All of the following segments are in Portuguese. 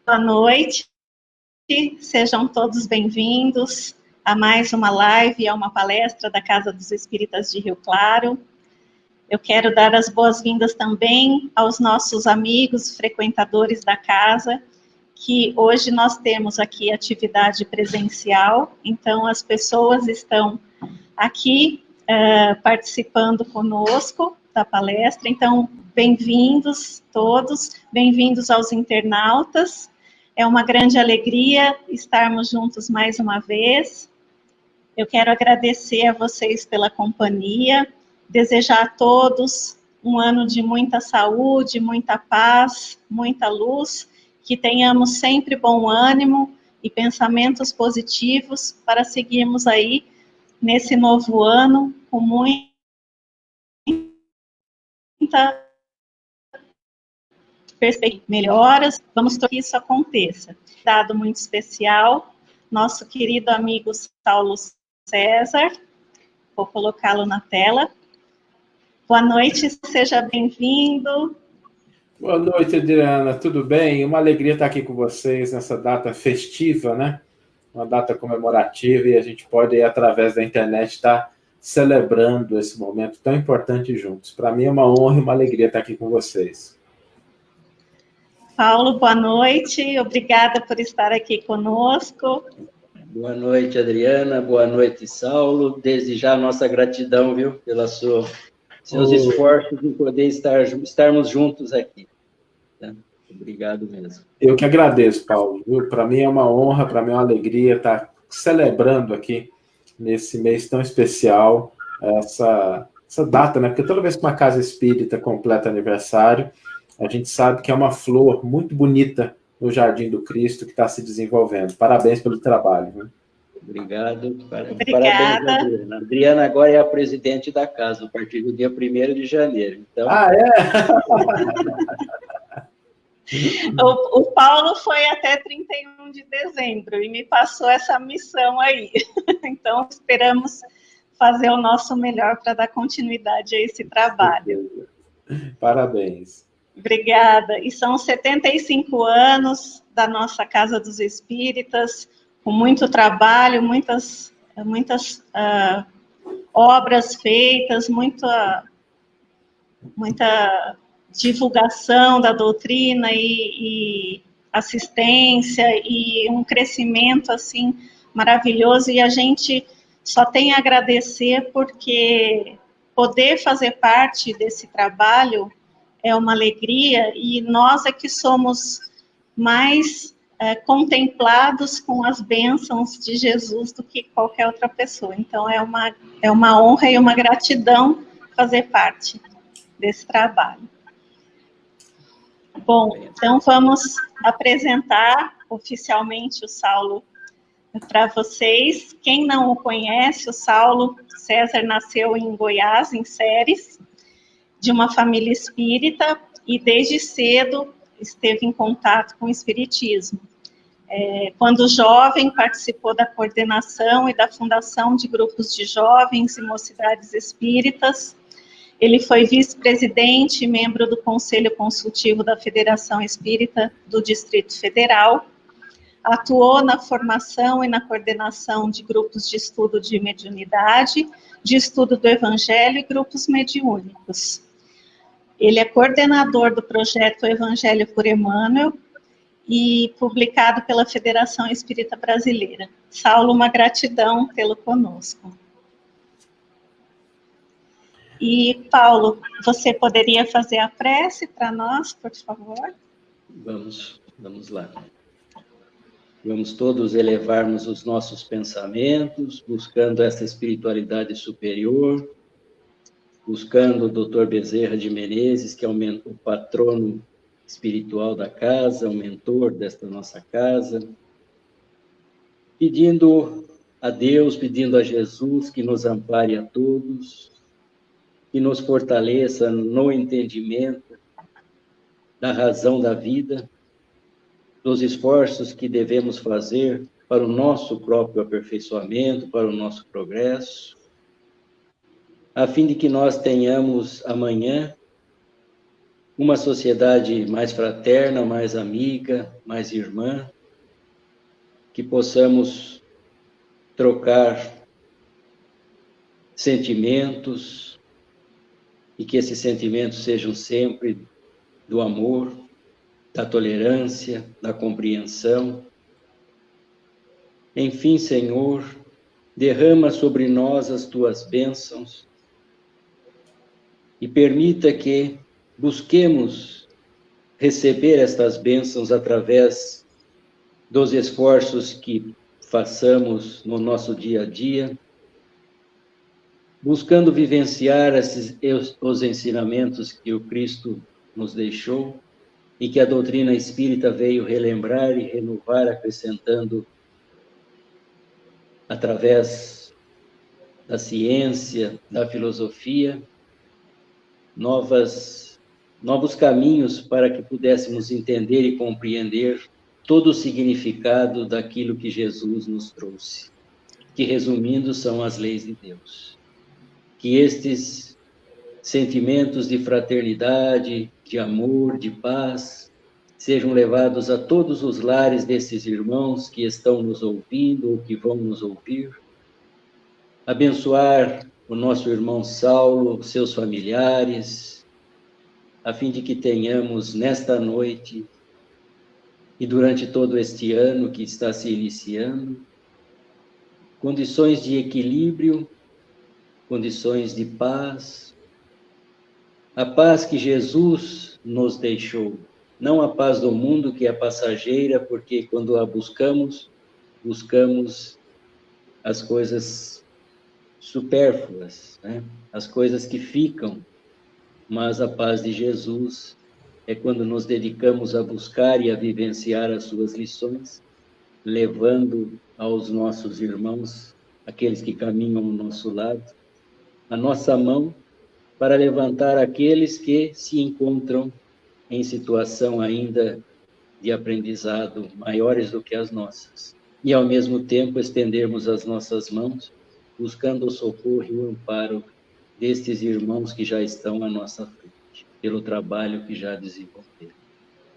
Boa noite, sejam todos bem-vindos a mais uma live, a uma palestra da Casa dos Espíritas de Rio Claro. Eu quero dar as boas-vindas também aos nossos amigos frequentadores da casa, que hoje nós temos aqui atividade presencial, então as pessoas estão aqui participando conosco da palestra, então bem-vindos todos, bem-vindos aos internautas. É uma grande alegria estarmos juntos mais uma vez. Eu quero agradecer a vocês pela companhia, desejar a todos um ano de muita saúde, muita paz, muita luz, que tenhamos sempre bom ânimo e pensamentos positivos para seguirmos aí nesse novo ano com muita melhoras, vamos torcer que isso aconteça. Dado muito especial, nosso querido amigo Saulo César, vou colocá-lo na tela. Boa noite, seja bem-vindo. Boa noite, Adriana, tudo bem? Uma alegria estar aqui com vocês nessa data festiva, né? Uma data comemorativa, e a gente pode, através da internet, estar celebrando esse momento tão importante juntos. Para mim é uma honra e uma alegria estar aqui com vocês. Paulo, boa noite, obrigada por estar aqui conosco. Boa noite, Adriana, boa noite, Saulo. Desde já, nossa gratidão, viu, pelos seus esforços em poder estarmos juntos aqui. Tá? Obrigado mesmo. Eu que agradeço, Paulo. Para mim é uma honra, para mim é uma alegria estar celebrando aqui, nesse mês tão especial, essa data, né? Porque toda vez que uma casa espírita completa aniversário, a gente sabe que é uma flor muito bonita no Jardim do Cristo que está se desenvolvendo. Parabéns pelo trabalho. Né? Obrigado. Obrigada. Parabéns, Adriana. A Adriana agora é a presidente da casa, a partir do dia 1º de janeiro. Então... Ah, é? O Paulo foi até 31 de dezembro e me passou essa missão aí. Então, esperamos fazer o nosso melhor para dar continuidade a esse trabalho. Parabéns. Obrigada. E são 75 anos da nossa Casa dos Espíritas, com muito trabalho, muitas obras feitas, muita divulgação da doutrina e assistência e um crescimento assim maravilhoso, e a gente só tem a agradecer, porque poder fazer parte desse trabalho é uma alegria, e nós é que somos mais contemplados com as bênçãos de Jesus do que qualquer outra pessoa. Então é uma honra e uma gratidão fazer parte desse trabalho. Bom, então vamos apresentar oficialmente o Saulo para vocês. Quem não o conhece, o Saulo César nasceu em Goiás, em Séries, de uma família espírita, e desde cedo esteve em contato com o espiritismo. Quando jovem, participou da coordenação e da fundação de grupos de jovens e mocidades espíritas. Ele foi vice-presidente e membro do Conselho Consultivo da Federação Espírita do Distrito Federal. Atuou na formação e na coordenação de grupos de estudo de mediunidade, de estudo do Evangelho e grupos mediúnicos. Ele é coordenador do projeto Evangelho por Emmanuel e publicado pela Federação Espírita Brasileira. Saulo, uma gratidão tê-lo conosco. E, Paulo, você poderia fazer a prece para nós, por favor? Vamos lá. Vamos todos elevarmos os nossos pensamentos, buscando essa espiritualidade superior, buscando o Dr. Bezerra de Menezes, que é o patrono espiritual da casa, o mentor desta nossa casa, pedindo a Deus, pedindo a Jesus que nos ampare a todos, que nos fortaleça no entendimento da razão da vida, dos esforços que devemos fazer para o nosso próprio aperfeiçoamento, para o nosso progresso, a fim de que nós tenhamos amanhã uma sociedade mais fraterna, mais amiga, mais irmã, que possamos trocar sentimentos e que esses sentimentos sejam sempre do amor, da tolerância, da compreensão. Enfim, Senhor, derrama sobre nós as tuas bênçãos e permita que busquemos receber estas bênçãos através dos esforços que façamos no nosso dia a dia, buscando vivenciar os ensinamentos que o Cristo nos deixou e que a doutrina espírita veio relembrar e renovar, acrescentando através da ciência, da filosofia, novos caminhos para que pudéssemos entender e compreender todo o significado daquilo que Jesus nos trouxe, que, resumindo, são as leis de Deus. Que estes sentimentos de fraternidade, de amor, de paz, sejam levados a todos os lares desses irmãos que estão nos ouvindo ou que vão nos ouvir. Abençoar o nosso irmão Saulo, seus familiares, a fim de que tenhamos nesta noite e durante todo este ano que está se iniciando, condições de equilíbrio, condições de paz, a paz que Jesus nos deixou, não a paz do mundo que é passageira, porque quando a buscamos as coisas supérfluas, né? As coisas que ficam, mas a paz de Jesus é quando nos dedicamos a buscar e a vivenciar as suas lições, levando aos nossos irmãos, aqueles que caminham ao nosso lado, a nossa mão para levantar aqueles que se encontram em situação ainda de aprendizado maiores do que as nossas. E, ao mesmo tempo, estendermos as nossas mãos, buscando o socorro e o amparo destes irmãos que já estão à nossa frente, pelo trabalho que já desenvolveram.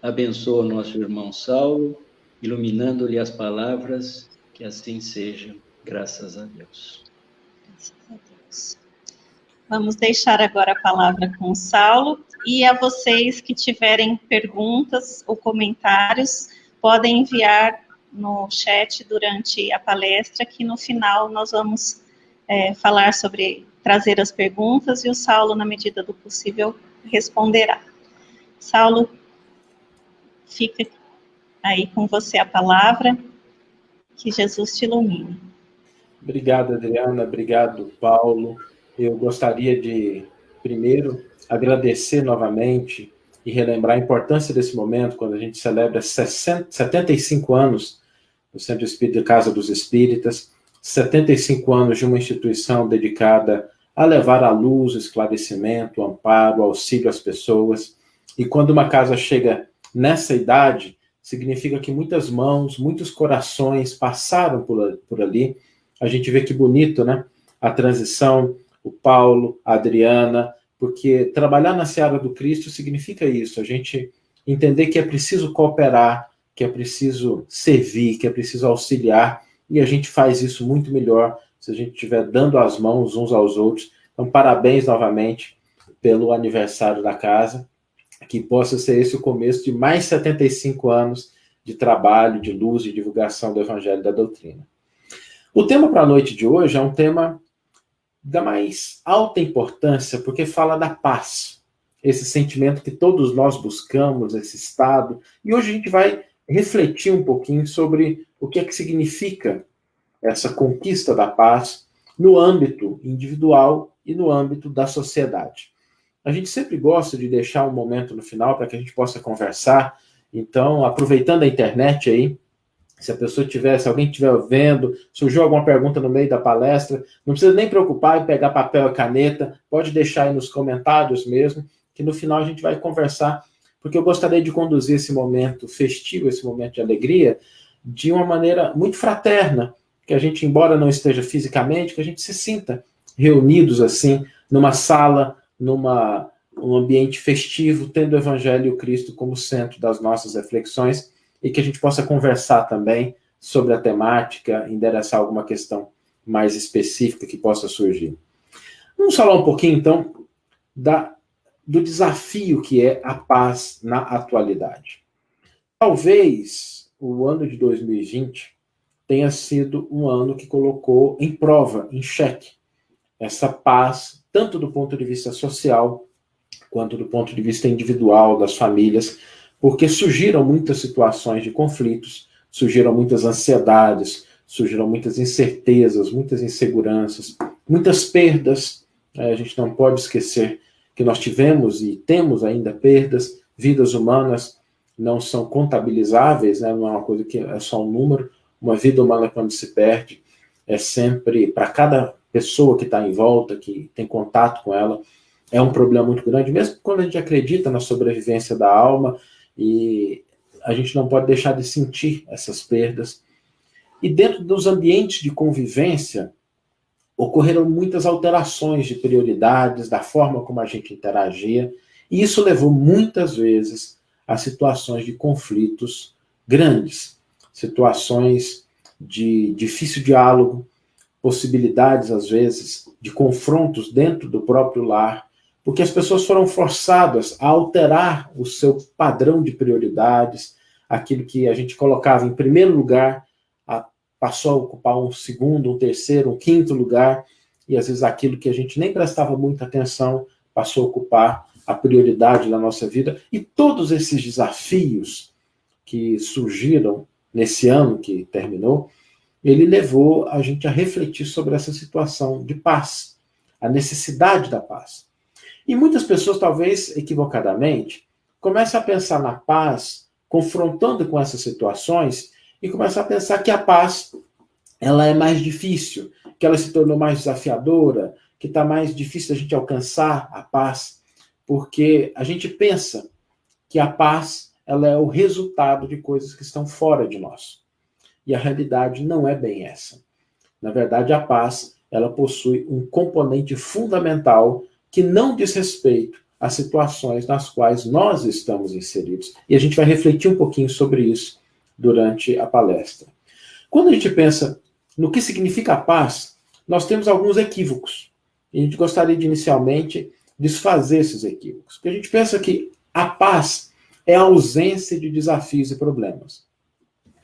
Abençoa o nosso irmão Saulo, iluminando-lhe as palavras, que assim seja, graças a Deus. Graças a Deus. Vamos deixar agora a palavra com o Saulo, e a vocês que tiverem perguntas ou comentários, podem enviar no chat durante a palestra, que no final nós vamos trazer as perguntas, e o Saulo, na medida do possível, responderá. Saulo, fica aí com você a palavra, que Jesus te ilumine. Obrigado, Adriana, obrigado, Paulo. Eu gostaria de, primeiro, agradecer novamente e relembrar a importância desse momento, quando a gente celebra 75 anos do Centro Espírita Casa dos Espíritas, 75 anos de uma instituição dedicada a levar à luz, esclarecimento, amparo, auxílio às pessoas. E quando uma casa chega nessa idade, significa que muitas mãos, muitos corações passaram por ali. A gente vê que bonito, né? A transição, o Paulo, a Adriana, porque trabalhar na seara do Cristo significa isso, a gente entender que é preciso cooperar, que é preciso servir, que é preciso auxiliar, e a gente faz isso muito melhor se a gente estiver dando as mãos uns aos outros. Então, parabéns novamente pelo aniversário da casa, que possa ser esse o começo de mais 75 anos de trabalho, de luz, de divulgação do Evangelho e da doutrina. O tema para a noite de hoje é um tema da mais alta importância, porque fala da paz, esse sentimento que todos nós buscamos, esse estado, e hoje a gente vai refletir um pouquinho sobre o que é que significa essa conquista da paz no âmbito individual e no âmbito da sociedade. A gente sempre gosta de deixar um momento no final para que a gente possa conversar, então, aproveitando a internet aí, se alguém estiver vendo, surgiu alguma pergunta no meio da palestra, não precisa nem preocupar em pegar papel e caneta, pode deixar aí nos comentários mesmo, que no final a gente vai conversar, porque eu gostaria de conduzir esse momento festivo, esse momento de alegria, de uma maneira muito fraterna, que a gente, embora não esteja fisicamente, que a gente se sinta reunidos assim, numa sala, numa um ambiente festivo, tendo o Evangelho e o Cristo como centro das nossas reflexões, e que a gente possa conversar também sobre a temática, endereçar alguma questão mais específica que possa surgir. Vamos falar um pouquinho, então, do desafio que é a paz na atualidade. Talvez o ano de 2020 tenha sido um ano que colocou em prova, em xeque, essa paz, tanto do ponto de vista social, quanto do ponto de vista individual das famílias, porque surgiram muitas situações de conflitos, surgiram muitas ansiedades, surgiram muitas incertezas, muitas inseguranças, muitas perdas. A gente não pode esquecer que nós tivemos e temos ainda perdas, vidas humanas não são contabilizáveis, né? Não é uma coisa que é só um número. Uma vida humana, quando se perde, é sempre, para cada pessoa que está em volta, que tem contato com ela, é um problema muito grande, mesmo quando a gente acredita na sobrevivência da alma, e a gente não pode deixar de sentir essas perdas. E dentro dos ambientes de convivência, ocorreram muitas alterações de prioridades, da forma como a gente interagia, e isso levou muitas vezes a situações de conflitos grandes, situações de difícil diálogo, possibilidades, às vezes, de confrontos dentro do próprio lar, porque as pessoas foram forçadas a alterar o seu padrão de prioridades, aquilo que a gente colocava em primeiro lugar, passou a ocupar um segundo, um terceiro, um quinto lugar, e às vezes aquilo que a gente nem prestava muita atenção passou a ocupar a prioridade da nossa vida. E todos esses desafios que surgiram nesse ano que terminou, ele levou a gente a refletir sobre essa situação de paz, a necessidade da paz. E muitas pessoas, talvez equivocadamente, começam a pensar na paz, confrontando com essas situações, e começam a pensar que a paz ela é mais difícil, que ela se tornou mais desafiadora, que está mais difícil a gente alcançar a paz, porque a gente pensa que a paz ela é o resultado de coisas que estão fora de nós. E a realidade não é bem essa. Na verdade, a paz ela possui um componente fundamental que não diz respeito às situações nas quais nós estamos inseridos. E a gente vai refletir um pouquinho sobre isso durante a palestra. Quando a gente pensa no que significa a paz, nós temos alguns equívocos. E a gente gostaria de, inicialmente, desfazer esses equívocos. Porque a gente pensa que a paz é a ausência de desafios e problemas.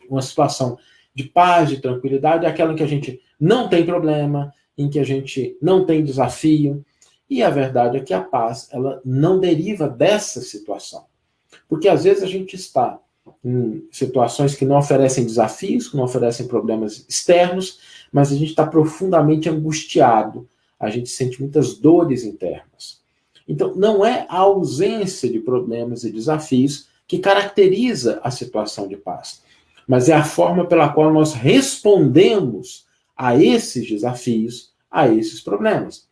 Uma situação de paz, de tranquilidade, é aquela em que a gente não tem problema, em que a gente não tem desafio. E a verdade é que a paz ela não deriva dessa situação. Porque às vezes a gente está em situações que não oferecem desafios, que não oferecem problemas externos, mas a gente está profundamente angustiado, a gente sente muitas dores internas. Então, não é a ausência de problemas e desafios que caracteriza a situação de paz, mas é a forma pela qual nós respondemos a esses desafios, a esses problemas.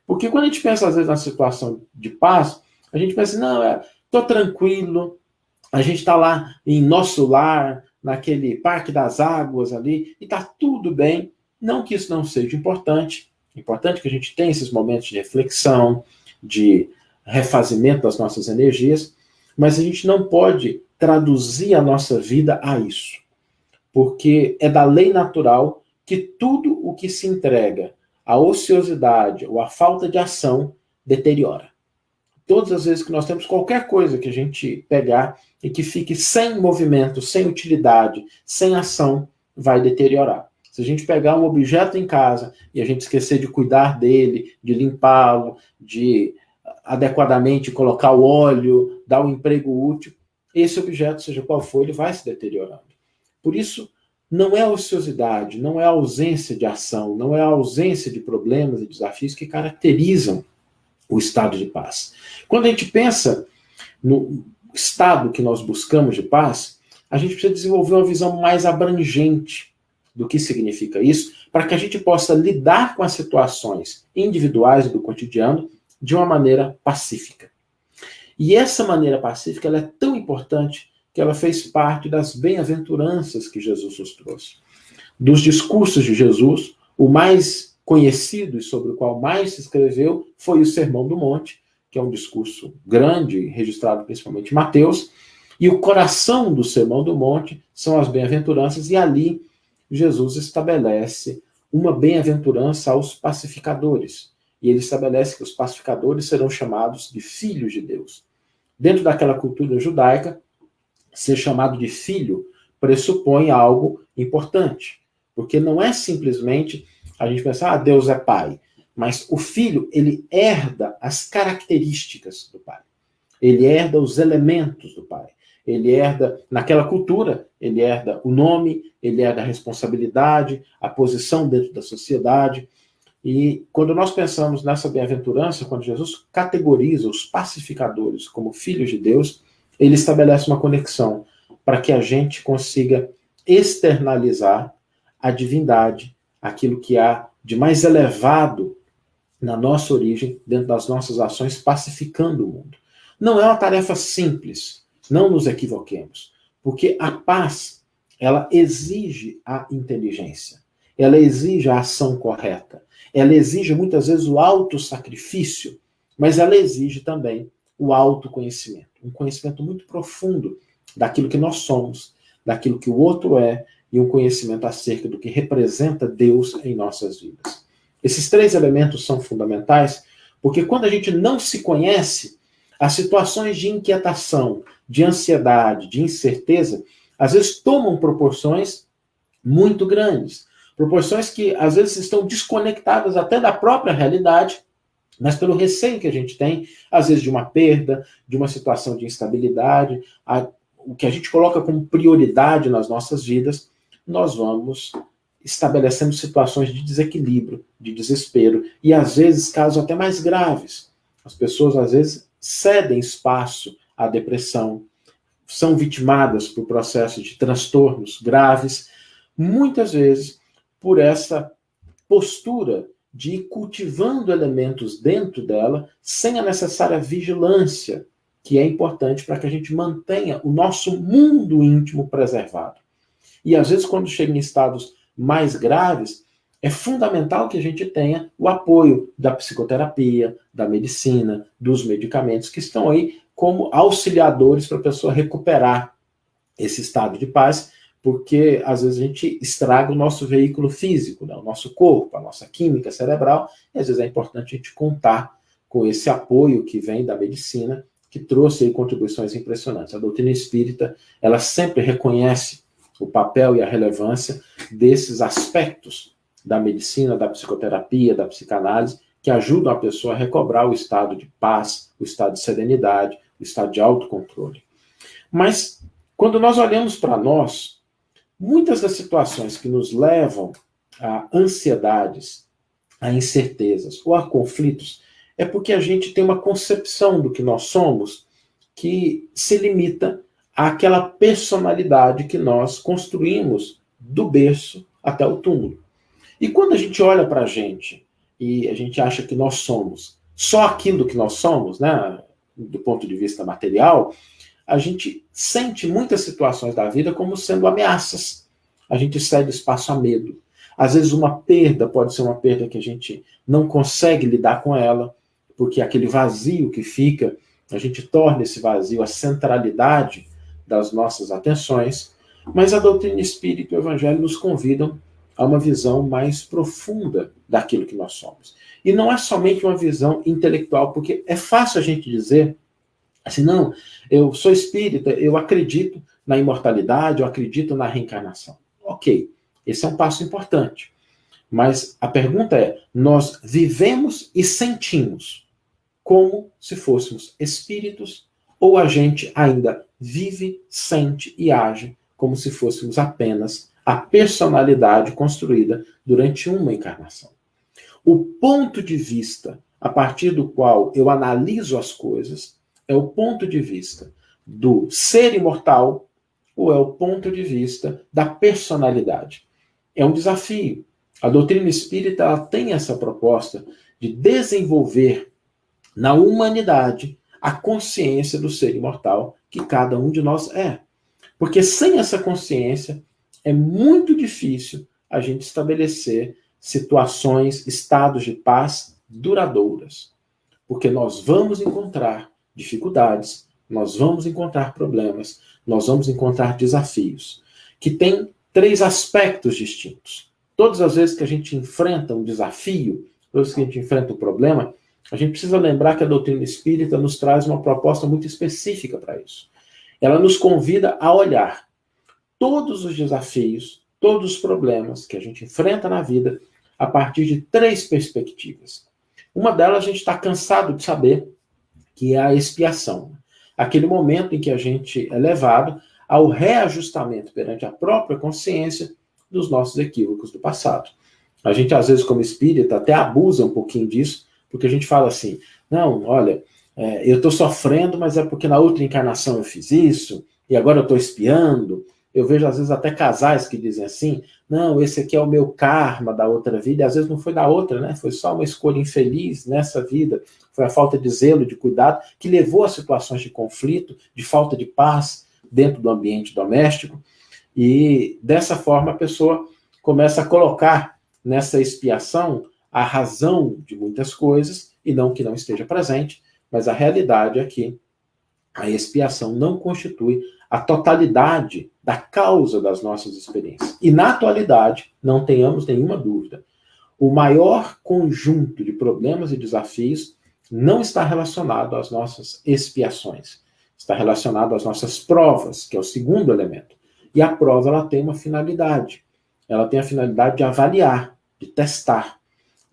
Porque quando a gente pensa, às vezes, na situação de paz, a gente pensa, não, estou tranquilo, a gente está lá em nosso lar, naquele Parque das Águas ali, e está tudo bem. Não que isso não seja importante. É importante que a gente tenha esses momentos de reflexão, de refazimento das nossas energias, mas a gente não pode traduzir a nossa vida a isso. Porque é da lei natural que tudo o que se entrega à ociosidade ou à falta de ação deteriora. Todas as vezes que nós temos qualquer coisa que a gente pegar e que fique sem movimento, sem utilidade, sem ação, vai deteriorar. Se a gente pegar um objeto em casa e a gente esquecer de cuidar dele, de limpá-lo, de adequadamente colocar o óleo, dar um emprego útil, esse objeto, seja qual for, ele vai se deteriorando. Por isso, não é a ociosidade, não é a ausência de ação, não é a ausência de problemas e desafios que caracterizam o estado de paz. Quando a gente pensa no estado que nós buscamos de paz, a gente precisa desenvolver uma visão mais abrangente do que significa isso, para que a gente possa lidar com as situações individuais do cotidiano de uma maneira pacífica. E essa maneira pacífica ela é tão importante que ela fez parte das bem-aventuranças que Jesus nos trouxe. Dos discursos de Jesus, o mais conhecido e sobre o qual mais se escreveu foi o Sermão do Monte, que é um discurso grande, registrado principalmente em Mateus, e o coração do Sermão do Monte são as bem-aventuranças, e ali Jesus estabelece uma bem-aventurança aos pacificadores. E ele estabelece que os pacificadores serão chamados de filhos de Deus. Dentro daquela cultura judaica, ser chamado de filho pressupõe algo importante, porque não é simplesmente a gente pensar, Deus é pai, mas o filho, ele herda as características do pai. Ele herda os elementos do pai. Ele herda, naquela cultura, ele herda o nome, ele herda a responsabilidade, a posição dentro da sociedade. E quando nós pensamos nessa bem-aventurança, quando Jesus categoriza os pacificadores como filhos de Deus, ele estabelece uma conexão para que a gente consiga externalizar a divindade, aquilo que há de mais elevado na nossa origem, dentro das nossas ações, pacificando o mundo. Não é uma tarefa simples, não nos equivoquemos, porque a paz, ela exige a inteligência, ela exige a ação correta, ela exige muitas vezes o autossacrifício, mas ela exige também o autoconhecimento, um conhecimento muito profundo daquilo que nós somos, daquilo que o outro é, e um conhecimento acerca do que representa Deus em nossas vidas. Esses três elementos são fundamentais, porque quando a gente não se conhece, as situações de inquietação, de ansiedade, de incerteza, às vezes tomam proporções muito grandes. Proporções que às vezes estão desconectadas até da própria realidade, mas pelo receio que a gente tem, às vezes de uma perda, de uma situação de instabilidade, o que a gente coloca como prioridade nas nossas vidas, nós vamos estabelecendo situações de desequilíbrio, de desespero, e às vezes casos até mais graves. As pessoas às vezes cedem espaço à depressão, são vitimadas por processos de transtornos graves, muitas vezes por essa postura de ir cultivando elementos dentro dela sem a necessária vigilância, que é importante para que a gente mantenha o nosso mundo íntimo preservado. E às vezes, quando chega em estados mais graves, é fundamental que a gente tenha o apoio da psicoterapia, da medicina, dos medicamentos, que estão aí como auxiliadores para a pessoa recuperar esse estado de paz, porque às vezes a gente estraga o nosso veículo físico, né? O nosso corpo, a nossa química cerebral, e às vezes é importante a gente contar com esse apoio que vem da medicina, que trouxe aí contribuições impressionantes. A doutrina espírita, ela sempre reconhece o papel e a relevância desses aspectos da medicina, da psicoterapia, da psicanálise, que ajudam a pessoa a recobrar o estado de paz, o estado de serenidade, o estado de autocontrole. Mas, quando nós olhamos para nós, muitas das situações que nos levam a ansiedades, a incertezas ou a conflitos, é porque a gente tem uma concepção do que nós somos que se limita àquela personalidade que nós construímos do berço até o túmulo. E quando a gente olha para a gente e a gente acha que nós somos só aquilo que nós somos, né, do ponto de vista material, a gente sente muitas situações da vida como sendo ameaças. A gente cede espaço a medo. Às vezes uma perda pode ser uma perda que a gente não consegue lidar com ela, porque aquele vazio que fica, a gente torna esse vazio a centralidade das nossas atenções, mas a doutrina espírita e o evangelho nos convidam a uma visão mais profunda daquilo que nós somos. E não é somente uma visão intelectual, porque é fácil a gente dizer assim, não, eu sou espírita, eu acredito na imortalidade, eu acredito na reencarnação. Ok, esse é um passo importante. Mas a pergunta é, nós vivemos e sentimos como se fôssemos espíritos, ou a gente ainda vive, sente e age como se fôssemos apenas a personalidade construída durante uma encarnação. O ponto de vista a partir do qual eu analiso as coisas é o ponto de vista do ser imortal ou é o ponto de vista da personalidade. É um desafio. A doutrina espírita ela tem essa proposta de desenvolver na humanidade a consciência do ser imortal que cada um de nós é. Porque sem essa consciência é muito difícil a gente estabelecer situações, estados de paz duradouras. Porque nós vamos encontrar dificuldades, nós vamos encontrar problemas, nós vamos encontrar desafios, que têm 3 aspectos distintos. Todas as vezes que a gente enfrenta um desafio, todas as vezes que a gente enfrenta um problema, a gente precisa lembrar que a doutrina espírita nos traz uma proposta muito específica para isso. Ela nos convida a olhar todos os desafios, todos os problemas que a gente enfrenta na vida a partir de 3 perspectivas. Uma delas a gente está cansado de saber, que é a expiação. Aquele momento em que a gente é levado ao reajustamento perante a própria consciência dos nossos equívocos do passado. A gente, às vezes, como espírita, até abusa um pouquinho disso, porque a gente fala assim, não, olha, eu estou sofrendo, mas é porque na outra encarnação eu fiz isso, e agora eu estou expiando. Eu vejo, às vezes, até casais que dizem assim, não, esse aqui é o meu karma da outra vida, e às vezes não foi da outra, né? Foi só uma escolha infeliz nessa vida, foi a falta de zelo, de cuidado, que levou a situações de conflito, de falta de paz dentro do ambiente doméstico, e dessa forma a pessoa começa a colocar nessa expiação a razão de muitas coisas, e não que não esteja presente, mas a realidade é que a expiação não constitui a totalidade da causa das nossas experiências. E na atualidade, não tenhamos nenhuma dúvida, o maior conjunto de problemas e desafios não está relacionado às nossas expiações, está relacionado às nossas provas, que é o segundo elemento. E a prova, ela tem uma finalidade. Ela tem a finalidade de avaliar, de testar,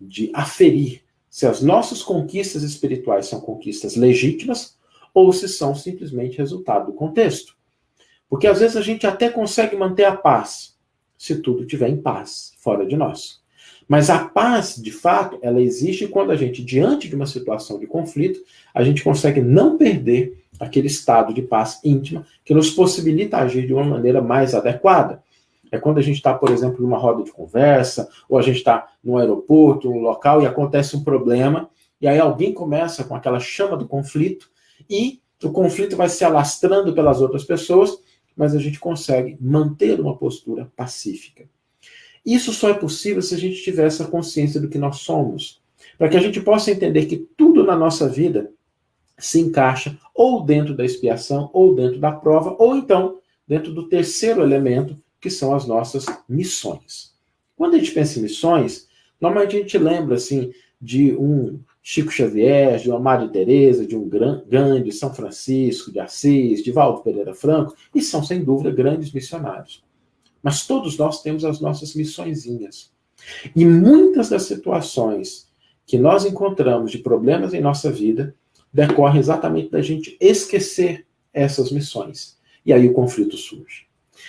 de aferir se as nossas conquistas espirituais são conquistas legítimas ou se são simplesmente resultado do contexto. Porque às vezes a gente até consegue manter a paz, se tudo estiver em paz, fora de nós. Mas a paz, de fato, ela existe quando a gente, diante de uma situação de conflito, a gente consegue não perder aquele estado de paz íntima que nos possibilita agir de uma maneira mais adequada. É quando a gente está, por exemplo, numa roda de conversa, ou a gente está num aeroporto, num local, e acontece um problema, e aí alguém começa com aquela chama do conflito, e o conflito vai se alastrando pelas outras pessoas, mas a gente consegue manter uma postura pacífica. Isso só é possível se a gente tiver essa consciência do que nós somos, para que a gente possa entender que tudo na nossa vida se encaixa ou dentro da expiação, ou dentro da prova, ou então dentro do terceiro elemento, que são as nossas missões. Quando a gente pensa em missões, normalmente a gente lembra assim, de um Chico Xavier, de uma Madre Teresa, de um Gandhi, São Francisco de Assis, de Valdo Pereira Franco, e são, sem dúvida, grandes missionários. Mas todos nós temos as nossas missõezinhas. E muitas das situações que nós encontramos de problemas em nossa vida decorrem exatamente da gente esquecer essas missões. E aí o conflito surge.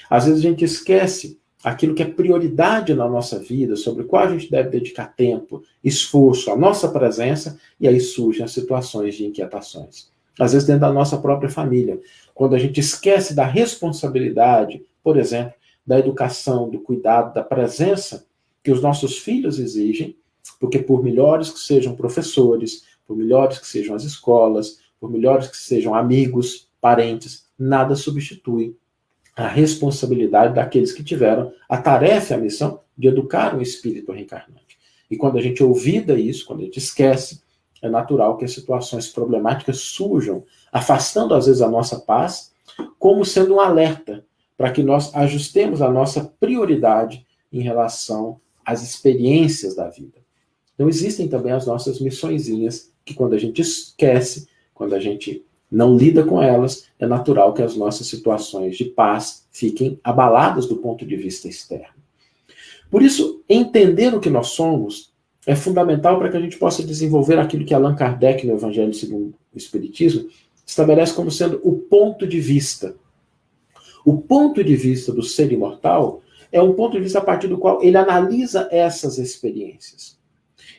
Às vezes a gente esquece aquilo que é prioridade na nossa vida, sobre o qual a gente deve dedicar tempo, esforço, a nossa presença, e aí surgem as situações de inquietações. Às vezes dentro da nossa própria família, quando a gente esquece da responsabilidade, por exemplo, da educação, do cuidado, da presença que os nossos filhos exigem, porque por melhores que sejam professores, por melhores que sejam as escolas, por melhores que sejam amigos, parentes, nada substitui a responsabilidade daqueles que tiveram a tarefa e a missão de educar um espírito reencarnante. E quando a gente ouvida isso, quando a gente esquece, é natural que as situações problemáticas surjam, afastando às vezes a nossa paz, como sendo um alerta para que nós ajustemos a nossa prioridade em relação às experiências da vida. Então existem também as nossas missõezinhas, que quando a gente esquece, quando a gente não lida com elas, é natural que as nossas situações de paz fiquem abaladas do ponto de vista externo. Por isso, entender o que nós somos é fundamental para que a gente possa desenvolver aquilo que Allan Kardec, no Evangelho segundo o Espiritismo, estabelece como sendo o ponto de vista. O ponto de vista do ser imortal é um ponto de vista a partir do qual ele analisa essas experiências.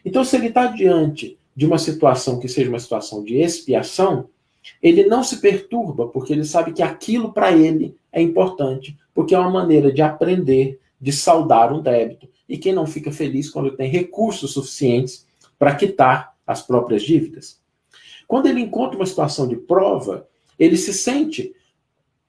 Então, se ele está diante de uma situação que seja uma situação de expiação, ele não se perturba, porque ele sabe que aquilo para ele é importante, porque é uma maneira de aprender, de saldar um débito. E quem não fica feliz quando tem recursos suficientes para quitar as próprias dívidas? Quando ele encontra uma situação de prova, ele se sente,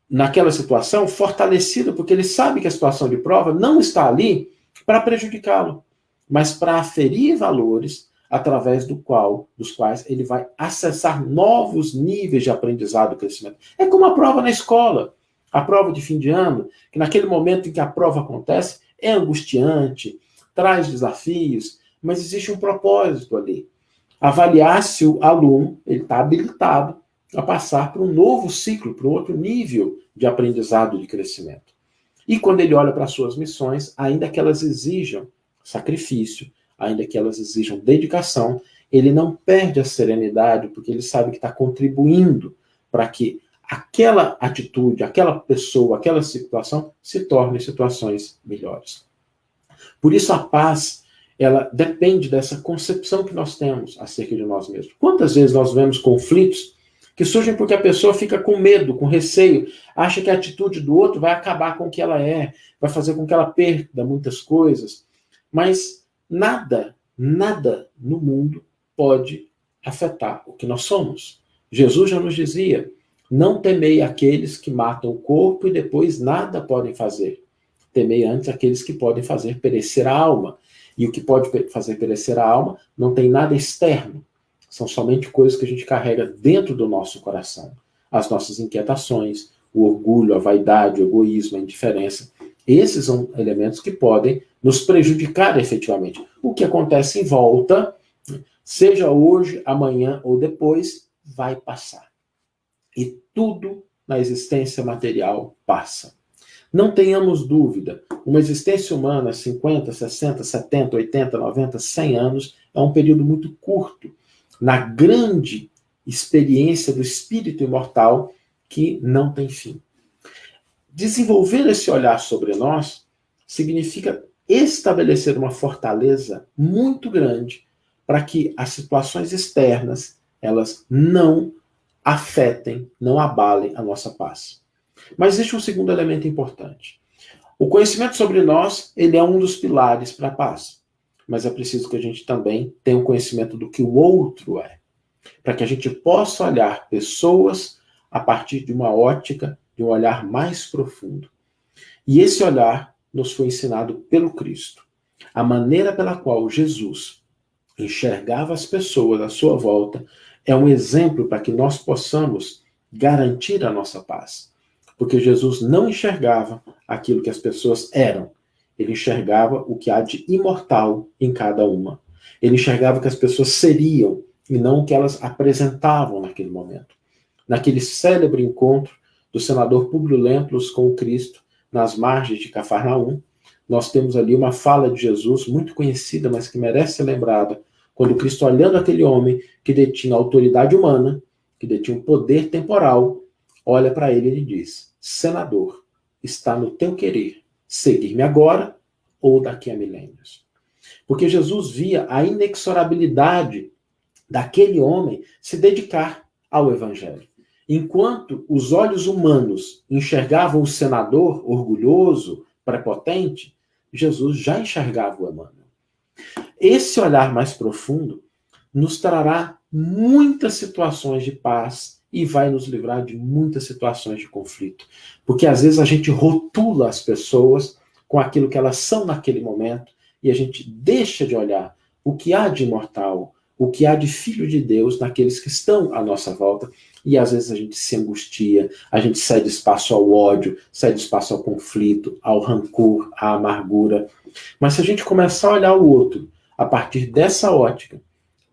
naquela situação, fortalecido, porque ele sabe que a situação de prova não está ali para prejudicá-lo, mas para aferir valores através dos quais ele vai acessar novos níveis de aprendizado e crescimento. É como a prova na escola. A prova de fim de ano, que naquele momento em que a prova acontece, é angustiante, traz desafios, mas existe um propósito ali. Avaliar se o aluno está habilitado a passar para um novo ciclo, para um outro nível de aprendizado e de crescimento. E quando ele olha para as suas missões, ainda que elas exijam sacrifício, ainda que elas exijam dedicação, ele não perde a serenidade, porque ele sabe que está contribuindo para que aquela atitude, aquela pessoa, aquela situação se torne situações melhores. Por isso a paz, ela depende dessa concepção que nós temos acerca de nós mesmos. Quantas vezes nós vemos conflitos que surgem porque a pessoa fica com medo, com receio, acha que a atitude do outro vai acabar com o que ela é, vai fazer com que ela perda muitas coisas. Mas nada no mundo pode afetar o que nós somos. Jesus já nos dizia: não temei aqueles que matam o corpo e depois nada podem fazer. Temei antes aqueles que podem fazer perecer a alma. E o que pode fazer perecer a alma não tem nada externo. São somente coisas que a gente carrega dentro do nosso coração. As nossas inquietações, o orgulho, a vaidade, o egoísmo, a indiferença. Esses são elementos que podem nos prejudicar efetivamente. O que acontece em volta, seja hoje, amanhã ou depois, vai passar. E tudo na existência material passa. Não tenhamos dúvida, uma existência humana, 50, 60, 70, 80, 90, 100 anos, é um período muito curto na grande experiência do espírito imortal que não tem fim. Desenvolver esse olhar sobre nós significa estabelecer uma fortaleza muito grande para que as situações externas, elas não afetem, não abalem a nossa paz. Mas existe um segundo elemento importante. O conhecimento sobre nós, ele é um dos pilares para a paz. Mas é preciso que a gente também tenha um conhecimento do que o outro é. Para que a gente possa olhar pessoas a partir de uma ótica, de um olhar mais profundo. E esse olhar nos foi ensinado pelo Cristo. A maneira pela qual Jesus enxergava as pessoas à sua volta é um exemplo para que nós possamos garantir a nossa paz. Porque Jesus não enxergava aquilo que as pessoas eram. Ele enxergava o que há de imortal em cada uma. Ele enxergava o que as pessoas seriam e não o que elas apresentavam naquele momento. Naquele célebre encontro do senador Públio Lentulus com o Cristo, nas margens de Cafarnaum, nós temos ali uma fala de Jesus muito conhecida, mas que merece ser lembrada, quando o Cristo, olhando aquele homem que detinha a autoridade humana, que detinha o poder temporal, olha para ele e lhe diz: senador, está no teu querer seguir-me agora ou daqui a milênios. Porque Jesus via a inexorabilidade daquele homem se dedicar ao evangelho. Enquanto os olhos humanos enxergavam o senador orgulhoso, prepotente, Jesus já enxergava o Emmanuel. Esse olhar mais profundo nos trará muitas situações de paz e vai nos livrar de muitas situações de conflito. Porque às vezes a gente rotula as pessoas com aquilo que elas são naquele momento e a gente deixa de olhar o que há de imortal, o que há de filho de Deus naqueles que estão à nossa volta. E às vezes a gente se angustia, a gente cede espaço ao ódio, cede espaço ao conflito, ao rancor, à amargura. Mas se a gente começar a olhar o outro a partir dessa ótica,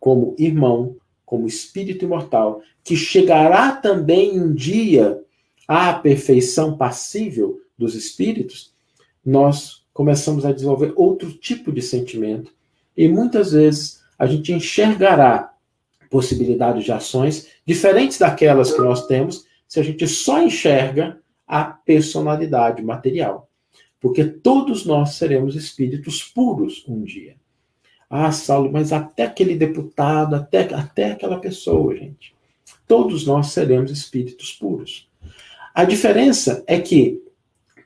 como irmão, como espírito imortal, que chegará também um dia à perfeição passível dos espíritos, nós começamos a desenvolver outro tipo de sentimento. E muitas vezes a gente enxergará possibilidades de ações diferentes daquelas que nós temos se a gente só enxerga a personalidade material. Porque todos nós seremos espíritos puros um dia. Ah, Saulo, mas até aquele deputado, até aquela pessoa, gente. Todos nós seremos espíritos puros. A diferença é que,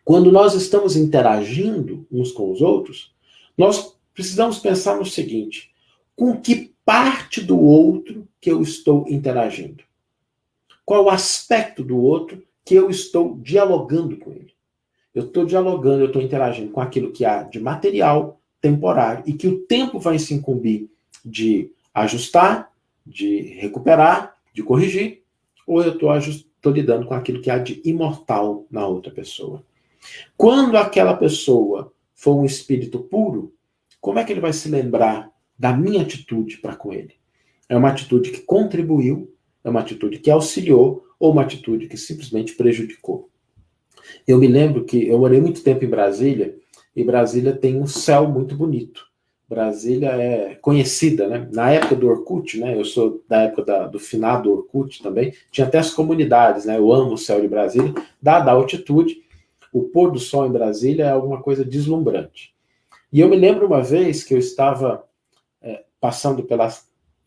quando nós estamos interagindo uns com os outros, nós precisamos pensar no seguinte: com que parte do outro que eu estou interagindo? Qual o aspecto do outro que eu estou dialogando com ele? Eu estou dialogando, eu estou interagindo com aquilo que há de material, temporário, e que o tempo vai se incumbir de ajustar, de recuperar, de corrigir, ou eu estou lidando com aquilo que há de imortal na outra pessoa. Quando aquela pessoa for um espírito puro, como é que ele vai se lembrar da minha atitude para com ele? É uma atitude que contribuiu, é uma atitude que auxiliou, ou uma atitude que simplesmente prejudicou? Eu me lembro que eu morei muito tempo em Brasília, e Brasília tem um céu muito bonito. Brasília é conhecida, né? Na época do Orkut, né? Eu sou da época do finado Orkut também, tinha até as comunidades, né? Eu amo o céu de Brasília, dada a altitude, o pôr do sol em Brasília é alguma coisa deslumbrante. E eu me lembro uma vez que eu estava passando pela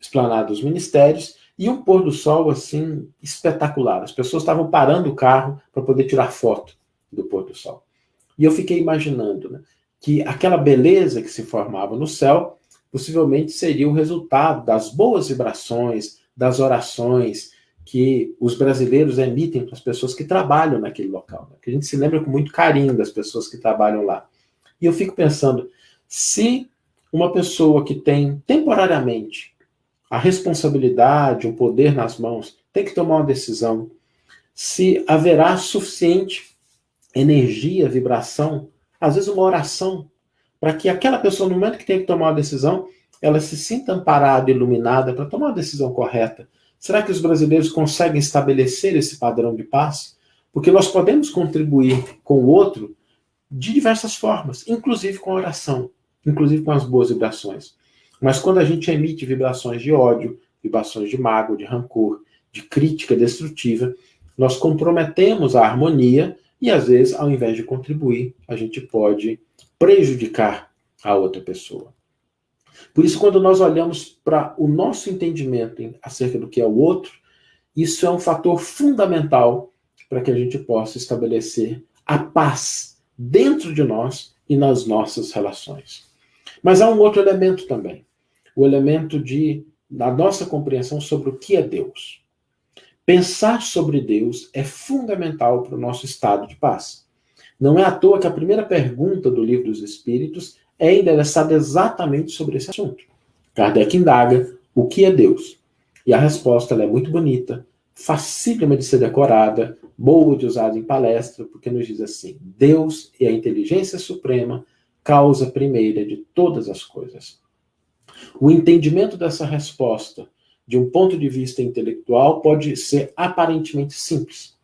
esplanada dos ministérios, e um pôr do sol, assim, espetacular. As pessoas estavam parando o carro para poder tirar foto do pôr do sol. E eu fiquei imaginando, né, que aquela beleza que se formava no céu, possivelmente seria o resultado das boas vibrações, das orações que os brasileiros emitem para as pessoas que trabalham naquele local. Né? Que a gente se lembra com muito carinho das pessoas que trabalham lá. E eu fico pensando, se uma pessoa que tem temporariamente a responsabilidade, o poder nas mãos, tem que tomar uma decisão, se haverá suficiente energia, vibração, às vezes uma oração, para que aquela pessoa, no momento que tem que tomar uma decisão, ela se sinta amparada, iluminada, para tomar uma decisão correta. Será que os brasileiros conseguem estabelecer esse padrão de paz? Porque nós podemos contribuir com o outro de diversas formas, inclusive com a oração, inclusive com as boas vibrações. Mas quando a gente emite vibrações de ódio, vibrações de mágoa, de rancor, de crítica destrutiva, nós comprometemos a harmonia e, às vezes, ao invés de contribuir, a gente pode prejudicar a outra pessoa. Por isso, quando nós olhamos para o nosso entendimento acerca do que é o outro, isso é um fator fundamental para que a gente possa estabelecer a paz dentro de nós e nas nossas relações. Mas há um outro elemento também, o elemento da nossa compreensão sobre o que é Deus. Pensar sobre Deus é fundamental para o nosso estado de paz. Não é à toa que a primeira pergunta do Livro dos Espíritos é endereçada exatamente sobre esse assunto. Kardec indaga o que é Deus. E a resposta ela é muito bonita, facílima de ser decorada, boa de usar em palestra, porque nos diz assim: Deus é a inteligência suprema, causa primeira de todas as coisas. O entendimento dessa resposta, de um ponto de vista intelectual, pode ser aparentemente simples,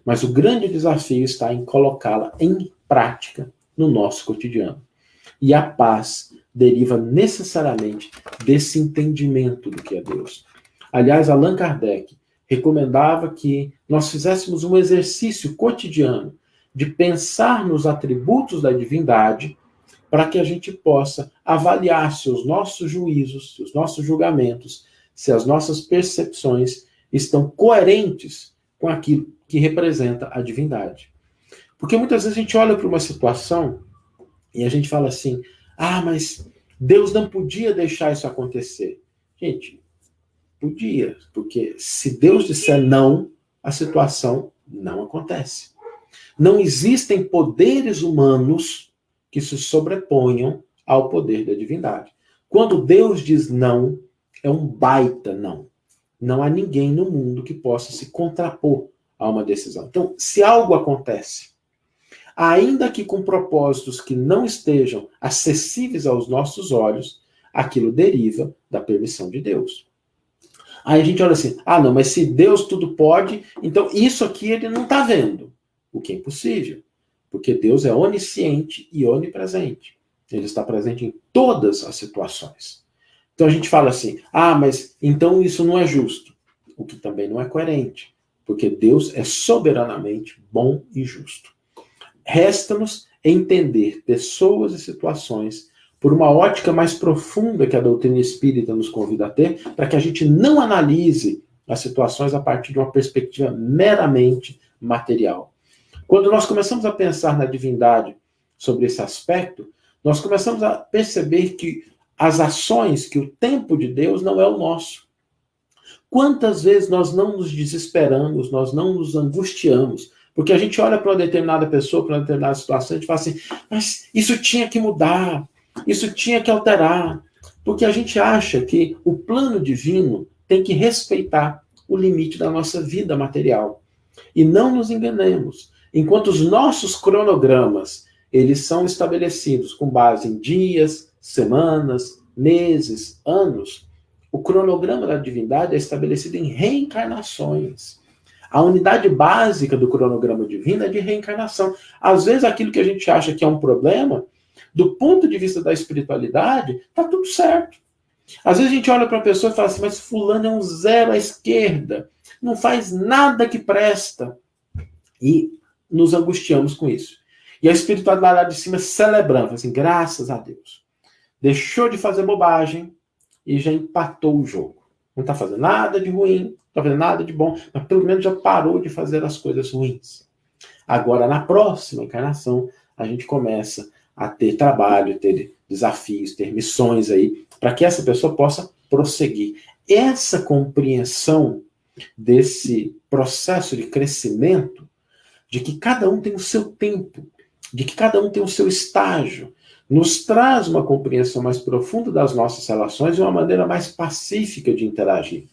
mas o grande desafio está em colocá-la em prática no nosso cotidiano. E a paz deriva necessariamente desse entendimento do que é Deus. Aliás, Allan Kardec recomendava que nós fizéssemos um exercício cotidiano de pensar nos atributos da divindade para que a gente possa avaliar se os nossos juízos, se os nossos julgamentos, se as nossas percepções estão coerentes com aquilo que representa a divindade. Porque muitas vezes a gente olha para uma situação e a gente fala assim: ah, mas Deus não podia deixar isso acontecer. Gente, podia, porque se Deus disser não, a situação não acontece. Não existem poderes humanos que se sobreponham ao poder da divindade. Quando Deus diz não, é um baita não. Não há ninguém no mundo que possa se contrapor a uma decisão. Então, se algo acontece, ainda que com propósitos que não estejam acessíveis aos nossos olhos, aquilo deriva da permissão de Deus. Aí a gente olha assim: ah, não, mas se Deus tudo pode, então isso aqui ele não está vendo. O que é impossível. Porque Deus é onisciente e onipresente. Ele está presente em todas as situações. Então a gente fala assim: ah, mas então isso não é justo. O que também não é coerente. Porque Deus é soberanamente bom e justo. Resta-nos entender pessoas e situações por uma ótica mais profunda que a doutrina espírita nos convida a ter, para que a gente não analise as situações a partir de uma perspectiva meramente material. Quando nós começamos a pensar na divindade sobre esse aspecto, nós começamos a perceber que as ações, que o tempo de Deus não é o nosso. Quantas vezes nós não nos desesperamos, nós não nos angustiamos, porque a gente olha para uma determinada pessoa, para uma determinada situação, e a gente fala assim: mas isso tinha que mudar, isso tinha que alterar. Porque a gente acha que o plano divino tem que respeitar o limite da nossa vida material. E não nos enganemos. Enquanto os nossos cronogramas, eles são estabelecidos com base em dias, semanas, meses, anos, o cronograma da divindade é estabelecido em reencarnações. A unidade básica do cronograma divino é de reencarnação. Às vezes, aquilo que a gente acha que é um problema, do ponto de vista da espiritualidade, está tudo certo. Às vezes a gente olha para a pessoa e fala assim, mas fulano é um zero à esquerda, não faz nada que presta. E nos angustiamos com isso. E a espiritualidade lá de cima celebrando, assim, graças a Deus. Deixou de fazer bobagem e já empatou o jogo. Não está fazendo nada de ruim, não está fazendo nada de bom, mas pelo menos já parou de fazer as coisas ruins. Agora, na próxima encarnação, a gente começa a ter trabalho, ter desafios, ter missões aí, para que essa pessoa possa prosseguir. Essa compreensão desse processo de crescimento, de que cada um tem o seu tempo, de que cada um tem o seu estágio, nos traz uma compreensão mais profunda das nossas relações e uma maneira mais pacífica de interagir.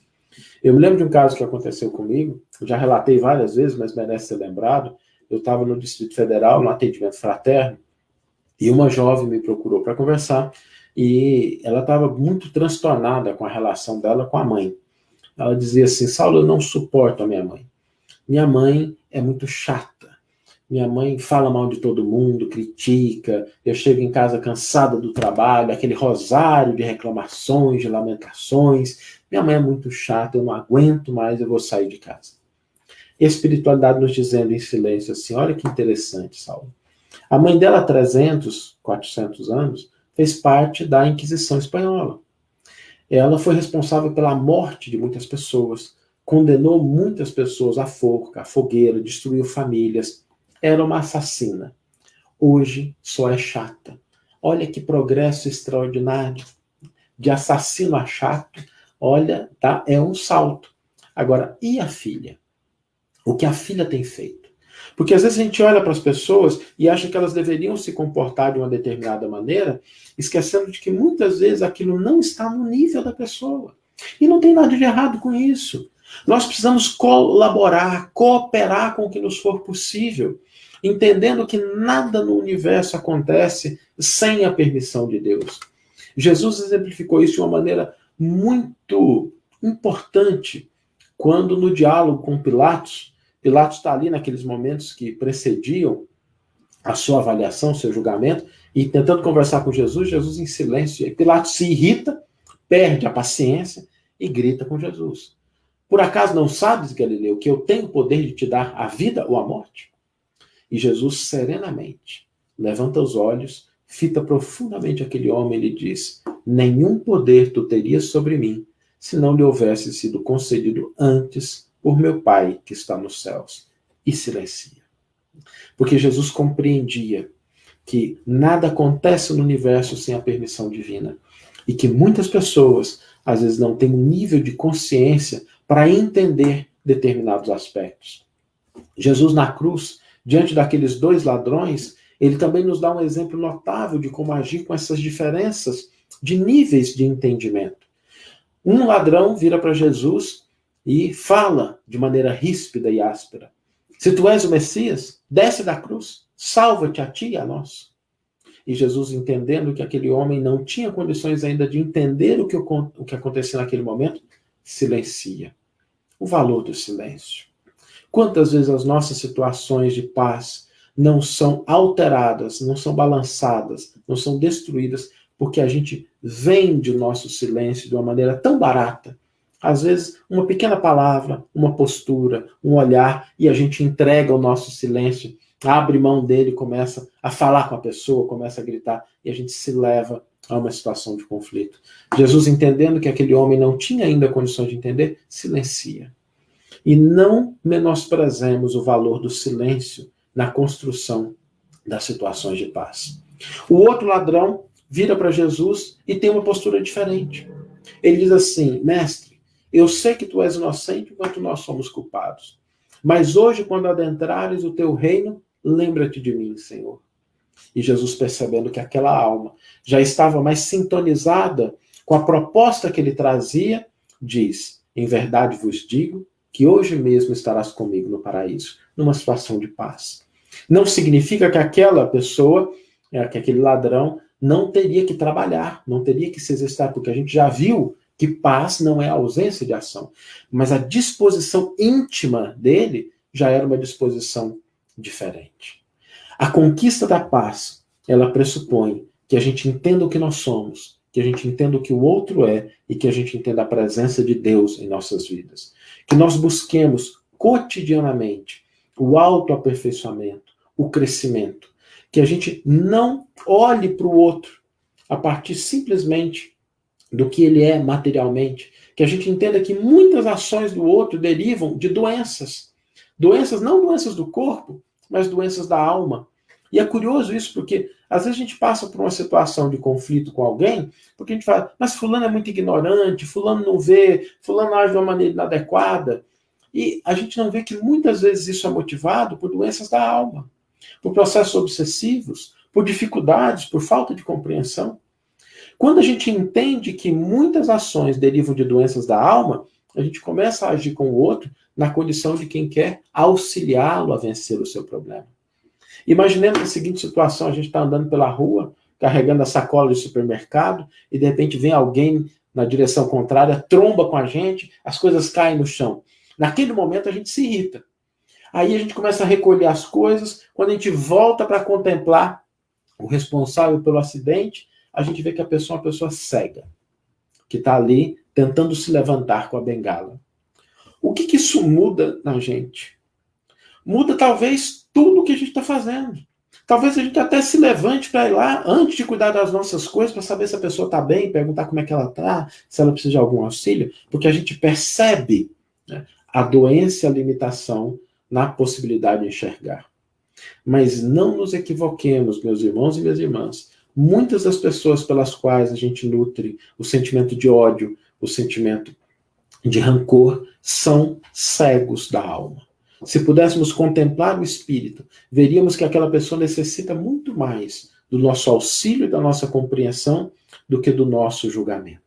Eu me lembro de um caso que aconteceu comigo, eu já relatei várias vezes, mas merece ser lembrado. Eu estava no Distrito Federal, no atendimento fraterno, e uma jovem me procurou para conversar, e ela estava muito transtornada com a relação dela com a mãe. Ela dizia assim, Saulo, eu não suporto a minha mãe. Minha mãe é muito chata. Minha mãe fala mal de todo mundo, critica. Eu chego em casa cansada do trabalho, aquele rosário de reclamações, de lamentações. Minha mãe é muito chata, eu não aguento mais, eu vou sair de casa. E a espiritualidade nos dizendo em silêncio assim, olha que interessante, Saulo. A mãe dela, há 300, 400 anos, fez parte da Inquisição Espanhola. Ela foi responsável pela morte de muitas pessoas, condenou muitas pessoas à forca, à fogueira, destruiu famílias. Era uma assassina. Hoje só é chata. Olha que progresso extraordinário. De assassino a chato, olha, tá? É um salto. Agora, e a filha? O que a filha tem feito? Porque às vezes a gente olha para as pessoas e acha que elas deveriam se comportar de uma determinada maneira, esquecendo de que muitas vezes aquilo não está no nível da pessoa. E não tem nada de errado com isso. Nós precisamos colaborar, cooperar com o que nos for possível, entendendo que nada no universo acontece sem a permissão de Deus. Jesus exemplificou isso de uma maneira muito importante quando no diálogo com Pilatos está ali naqueles momentos que precediam a sua avaliação, seu julgamento, e tentando conversar com Jesus, Jesus em silêncio. E Pilatos se irrita, perde a paciência e grita com Jesus. Por acaso não sabes, Galileu, que eu tenho o poder de te dar a vida ou a morte? E Jesus, serenamente, levanta os olhos, fita profundamente aquele homem e lhe diz, nenhum poder tu terias sobre mim, se não lhe houvesse sido concedido antes por meu Pai que está nos céus. E silencia. Porque Jesus compreendia que nada acontece no universo sem a permissão divina. E que muitas pessoas, às vezes, não têm um nível de consciência para entender determinados aspectos. Jesus, na cruz, diante daqueles dois ladrões, ele também nos dá um exemplo notável de como agir com essas diferenças de níveis de entendimento. Um ladrão vira para Jesus e fala de maneira ríspida e áspera. Se tu és o Messias, desce da cruz, salva-te a ti e a nós. E Jesus, entendendo que aquele homem não tinha condições ainda de entender o que acontecia naquele momento, silencia. O valor do silêncio. Quantas vezes as nossas situações de paz não são alteradas, não são balançadas, não são destruídas, porque a gente vende o nosso silêncio de uma maneira tão barata. Às vezes, uma pequena palavra, uma postura, um olhar, e a gente entrega o nosso silêncio, abre mão dele, começa a falar com a pessoa, começa a gritar, e a gente se leva a uma situação de conflito. Jesus, entendendo que aquele homem não tinha ainda condições de entender, silencia. E não menosprezemos o valor do silêncio na construção das situações de paz. O outro ladrão vira para Jesus e tem uma postura diferente. Ele diz assim, mestre, eu sei que tu és inocente enquanto nós somos culpados. Mas hoje, quando adentrares o teu reino, lembra-te de mim, Senhor. E Jesus, percebendo que aquela alma já estava mais sintonizada com a proposta que ele trazia, diz: em verdade vos digo que hoje mesmo estarás comigo no paraíso, numa situação de paz. Não significa que aquela pessoa, que aquele ladrão, não teria que trabalhar, não teria que se exercitar, porque a gente já viu que paz não é a ausência de ação. Mas a disposição íntima dele já era uma disposição diferente. A conquista da paz, ela pressupõe que a gente entenda o que nós somos, que a gente entenda o que o outro é e que a gente entenda a presença de Deus em nossas vidas. Que nós busquemos cotidianamente o autoaperfeiçoamento, o crescimento. Que a gente não olhe para o outro a partir simplesmente do que ele é materialmente. Que a gente entenda que muitas ações do outro derivam de doenças. Doenças, não doenças do corpo, mas doenças da alma. E é curioso isso, porque às vezes a gente passa por uma situação de conflito com alguém, porque a gente fala, mas fulano é muito ignorante, fulano não vê, fulano age de uma maneira inadequada. E a gente não vê que muitas vezes isso é motivado por doenças da alma, por processos obsessivos, por dificuldades, por falta de compreensão. Quando a gente entende que muitas ações derivam de doenças da alma, a gente começa a agir com o outro na condição de quem quer auxiliá-lo a vencer o seu problema. Imaginemos a seguinte situação: a gente está andando pela rua, carregando a sacola de supermercado, e de repente vem alguém na direção contrária, tromba com a gente, as coisas caem no chão. Naquele momento a gente se irrita. Aí a gente começa a recolher as coisas, quando a gente volta para contemplar o responsável pelo acidente, a gente vê que a pessoa é uma pessoa cega, que está ali tentando se levantar com a bengala. O que isso muda na gente? Muda talvez tudo o que a gente está fazendo. Talvez a gente até se levante para ir lá, antes de cuidar das nossas coisas, para saber se a pessoa está bem, perguntar como é que ela está, se ela precisa de algum auxílio, porque a gente percebe, né, a doença e a limitação na possibilidade de enxergar. Mas não nos equivoquemos, meus irmãos e minhas irmãs. Muitas das pessoas pelas quais a gente nutre o sentimento de ódio, o sentimento de rancor, são cegos da alma. Se pudéssemos contemplar o espírito, veríamos que aquela pessoa necessita muito mais do nosso auxílio e da nossa compreensão do que do nosso julgamento.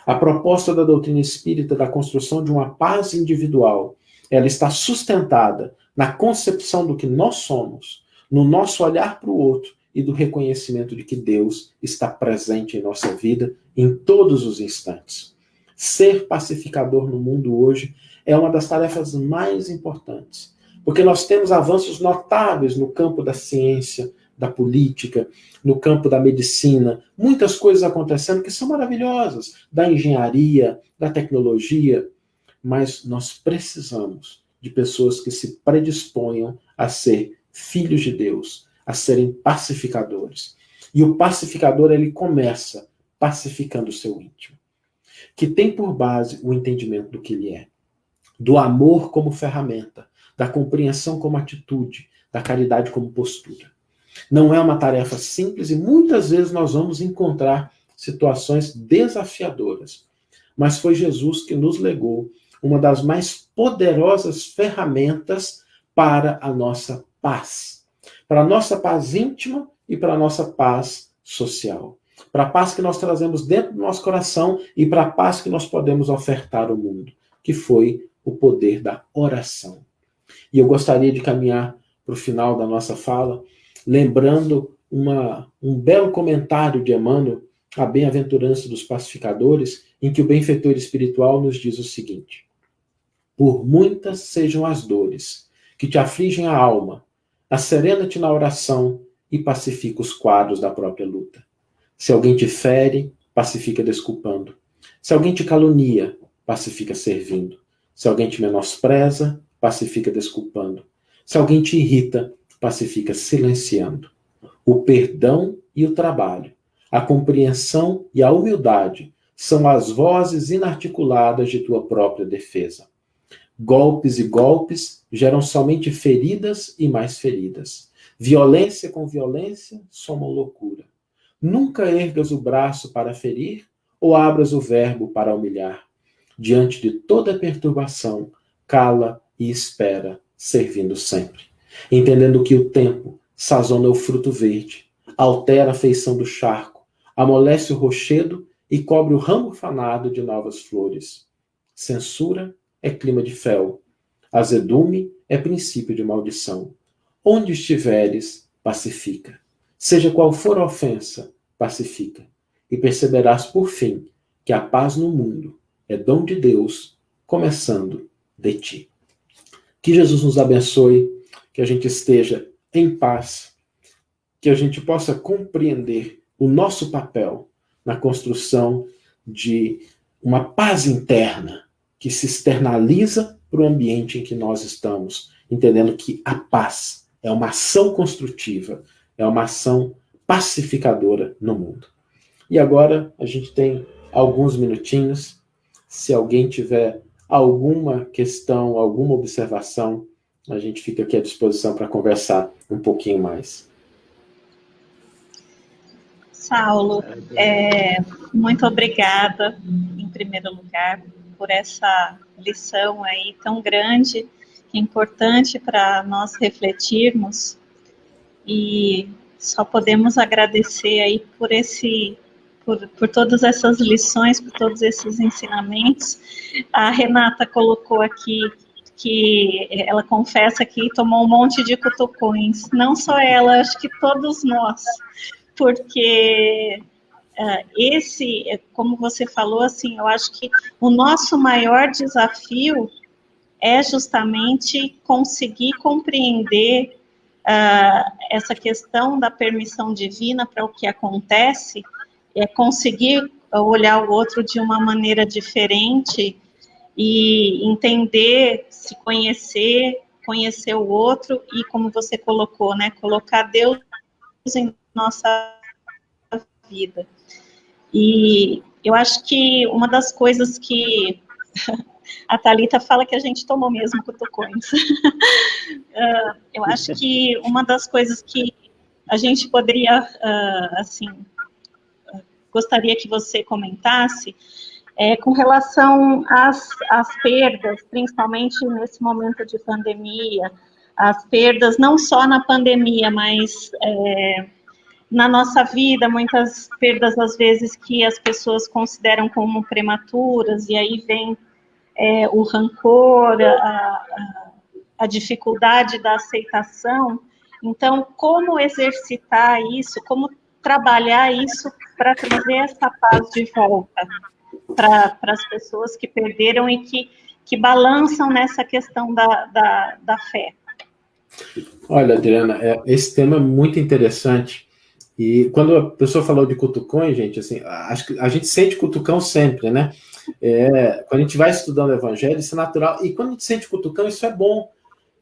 A proposta da doutrina espírita da construção de uma paz individual, ela está sustentada na concepção do que nós somos, no nosso olhar para o outro e do reconhecimento de que Deus está presente em nossa vida em todos os instantes. Ser pacificador no mundo hoje é uma das tarefas mais importantes, porque nós temos avanços notáveis no campo da ciência, da política, no campo da medicina, muitas coisas acontecendo que são maravilhosas, da engenharia, da tecnologia, mas nós precisamos de pessoas que se predisponham a ser filhos de Deus, a serem pacificadores. E o pacificador, ele começa pacificando o seu íntimo, que tem por base o entendimento do que ele é, do amor como ferramenta, da compreensão como atitude, da caridade como postura. Não é uma tarefa simples e muitas vezes nós vamos encontrar situações desafiadoras. Mas foi Jesus que nos legou uma das mais poderosas ferramentas para a nossa paz. Para a nossa paz íntima e para a nossa paz social. Para a paz que nós trazemos dentro do nosso coração e para a paz que nós podemos ofertar ao mundo, que foi o poder da oração. E eu gostaria de caminhar para o final da nossa fala, lembrando um belo comentário de Emmanuel, a Bem-aventurança dos Pacificadores, em que o benfeitor espiritual nos diz o seguinte: por muitas sejam as dores que te afligem a alma, asserena-te na oração e pacifica os quadros da própria luta. Se alguém te fere, pacifica desculpando. Se alguém te calunia, pacifica servindo. Se alguém te menospreza, pacifica desculpando. Se alguém te irrita, pacifica silenciando. O perdão e o trabalho, a compreensão e a humildade são as vozes inarticuladas de tua própria defesa. Golpes e golpes geram somente feridas e mais feridas. Violência com violência somam loucura. Nunca ergas o braço para ferir ou abras o verbo para humilhar. Diante de toda perturbação, cala e espera, servindo sempre. Entendendo que o tempo sazona o fruto verde, altera a feição do charco, amolece o rochedo e cobre o ramo fanado de novas flores. Censura é clima de fel, azedume é princípio de maldição. Onde estiveres, pacifica. Seja qual for a ofensa, pacifica. E perceberás por fim que a paz no mundo é dom de Deus, começando de ti. Que Jesus nos abençoe, que a gente esteja em paz, que a gente possa compreender o nosso papel na construção de uma paz interna que se externaliza para o ambiente em que nós estamos, entendendo que a paz é uma ação construtiva, é uma ação pacificadora no mundo. E agora a gente tem alguns minutinhos. Se alguém tiver alguma questão, alguma observação, a gente fica aqui à disposição para conversar um pouquinho mais. Saulo, muito obrigada, em primeiro lugar, por essa lição aí tão grande, que é importante para nós refletirmos, e só podemos agradecer aí por todas essas lições, por todos esses ensinamentos. A Renata colocou aqui que ela confessa que tomou um monte de cutucões, não só ela, acho que todos nós, porque como você falou, assim, eu acho que o nosso maior desafio é justamente conseguir compreender essa questão da permissão divina para o que acontece, é conseguir olhar o outro de uma maneira diferente e entender, se conhecer o outro e, como você colocou, né, colocar Deus em nossa vida. E eu acho que uma das coisas que a Thalita fala que a gente tomou mesmo cutucões. Eu acho que uma das coisas que a gente poderia, assim, gostaria que você comentasse, com relação às perdas, principalmente nesse momento de pandemia, as perdas não só na pandemia, mas na nossa vida, muitas perdas, às vezes, que as pessoas consideram como prematuras, e aí vem o rancor, a dificuldade da aceitação. Então, como exercitar isso, como trabalhar isso para trazer essa paz de volta para as pessoas que perderam e que balançam nessa questão da fé? Olha, Adriana, esse tema é muito interessante. E quando a pessoa falou de cutucões, gente, assim, acho que a gente sente cutucão sempre, né? Quando a gente vai estudando o evangelho, isso é natural. E quando a gente sente cutucão, isso é bom.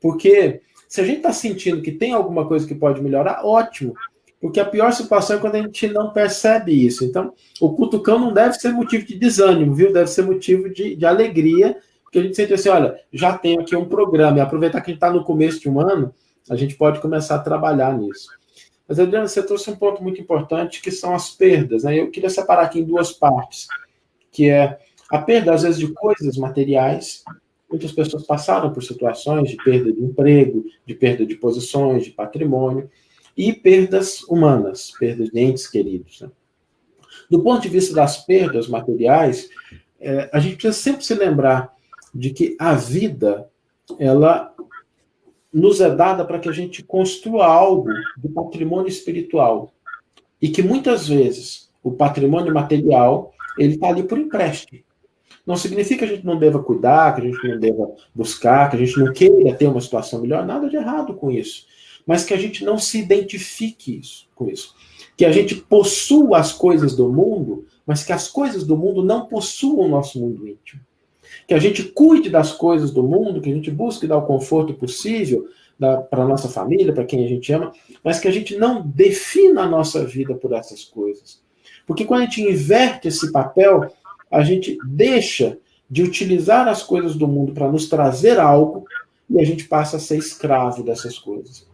Porque se a gente está sentindo que tem alguma coisa que pode melhorar, ótimo. Porque a pior situação é quando a gente não percebe isso. Então, o cutucão não deve ser motivo de desânimo, viu? Deve ser motivo de alegria. Porque a gente sente assim, olha, já tenho aqui um programa. E aproveitar que a gente está no começo de um ano, a gente pode começar a trabalhar nisso. Mas, Adriana, você trouxe um ponto muito importante, que são as perdas, né? Eu queria separar aqui em duas partes, que é a perda, às vezes, de coisas materiais. Muitas pessoas passaram por situações de perda de emprego, de perda de posições, de patrimônio, e perdas humanas, perdas de entes queridos, né? Do ponto de vista das perdas materiais, a gente precisa sempre se lembrar de que a vida, ela nos é dada para que a gente construa algo de patrimônio espiritual. E que muitas vezes o patrimônio material, ele está ali por empréstimo. Não significa que a gente não deva cuidar, que a gente não deva buscar, que a gente não queira ter uma situação melhor, nada de errado com isso. Mas que a gente não se identifique com isso. Que a gente possua as coisas do mundo, mas que as coisas do mundo não possuam o nosso mundo íntimo. Que a gente cuide das coisas do mundo, que a gente busque dar o conforto possível para a nossa família, para quem a gente ama, mas que a gente não defina a nossa vida por essas coisas. Porque quando a gente inverte esse papel, a gente deixa de utilizar as coisas do mundo para nos trazer algo e a gente passa a ser escravo dessas coisas.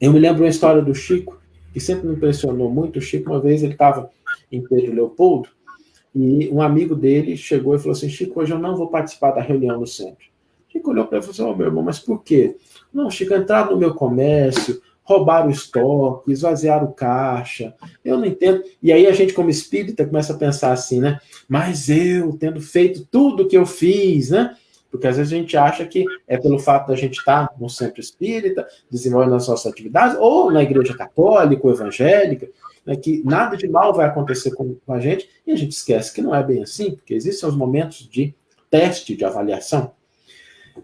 Eu me lembro uma história do Chico, que sempre me impressionou muito. O Chico, uma vez, ele estava em Pedro Leopoldo, e um amigo dele chegou e falou assim: Chico, hoje eu não vou participar da reunião no centro. Chico olhou para ele e falou assim: meu irmão, mas por quê? Não, Chico, entraram no meu comércio, roubar o estoque, esvaziar o caixa. Eu não entendo. E aí a gente, como espírita, começa a pensar assim, né? Mas eu, tendo feito tudo o que eu fiz, né? Porque às vezes a gente acha que é pelo fato da gente estar no centro espírita, desenvolvendo as nossas atividades, ou na igreja católica ou evangélica, né, que nada de mal vai acontecer com a gente, e a gente esquece que não é bem assim, porque existem os momentos de teste, de avaliação.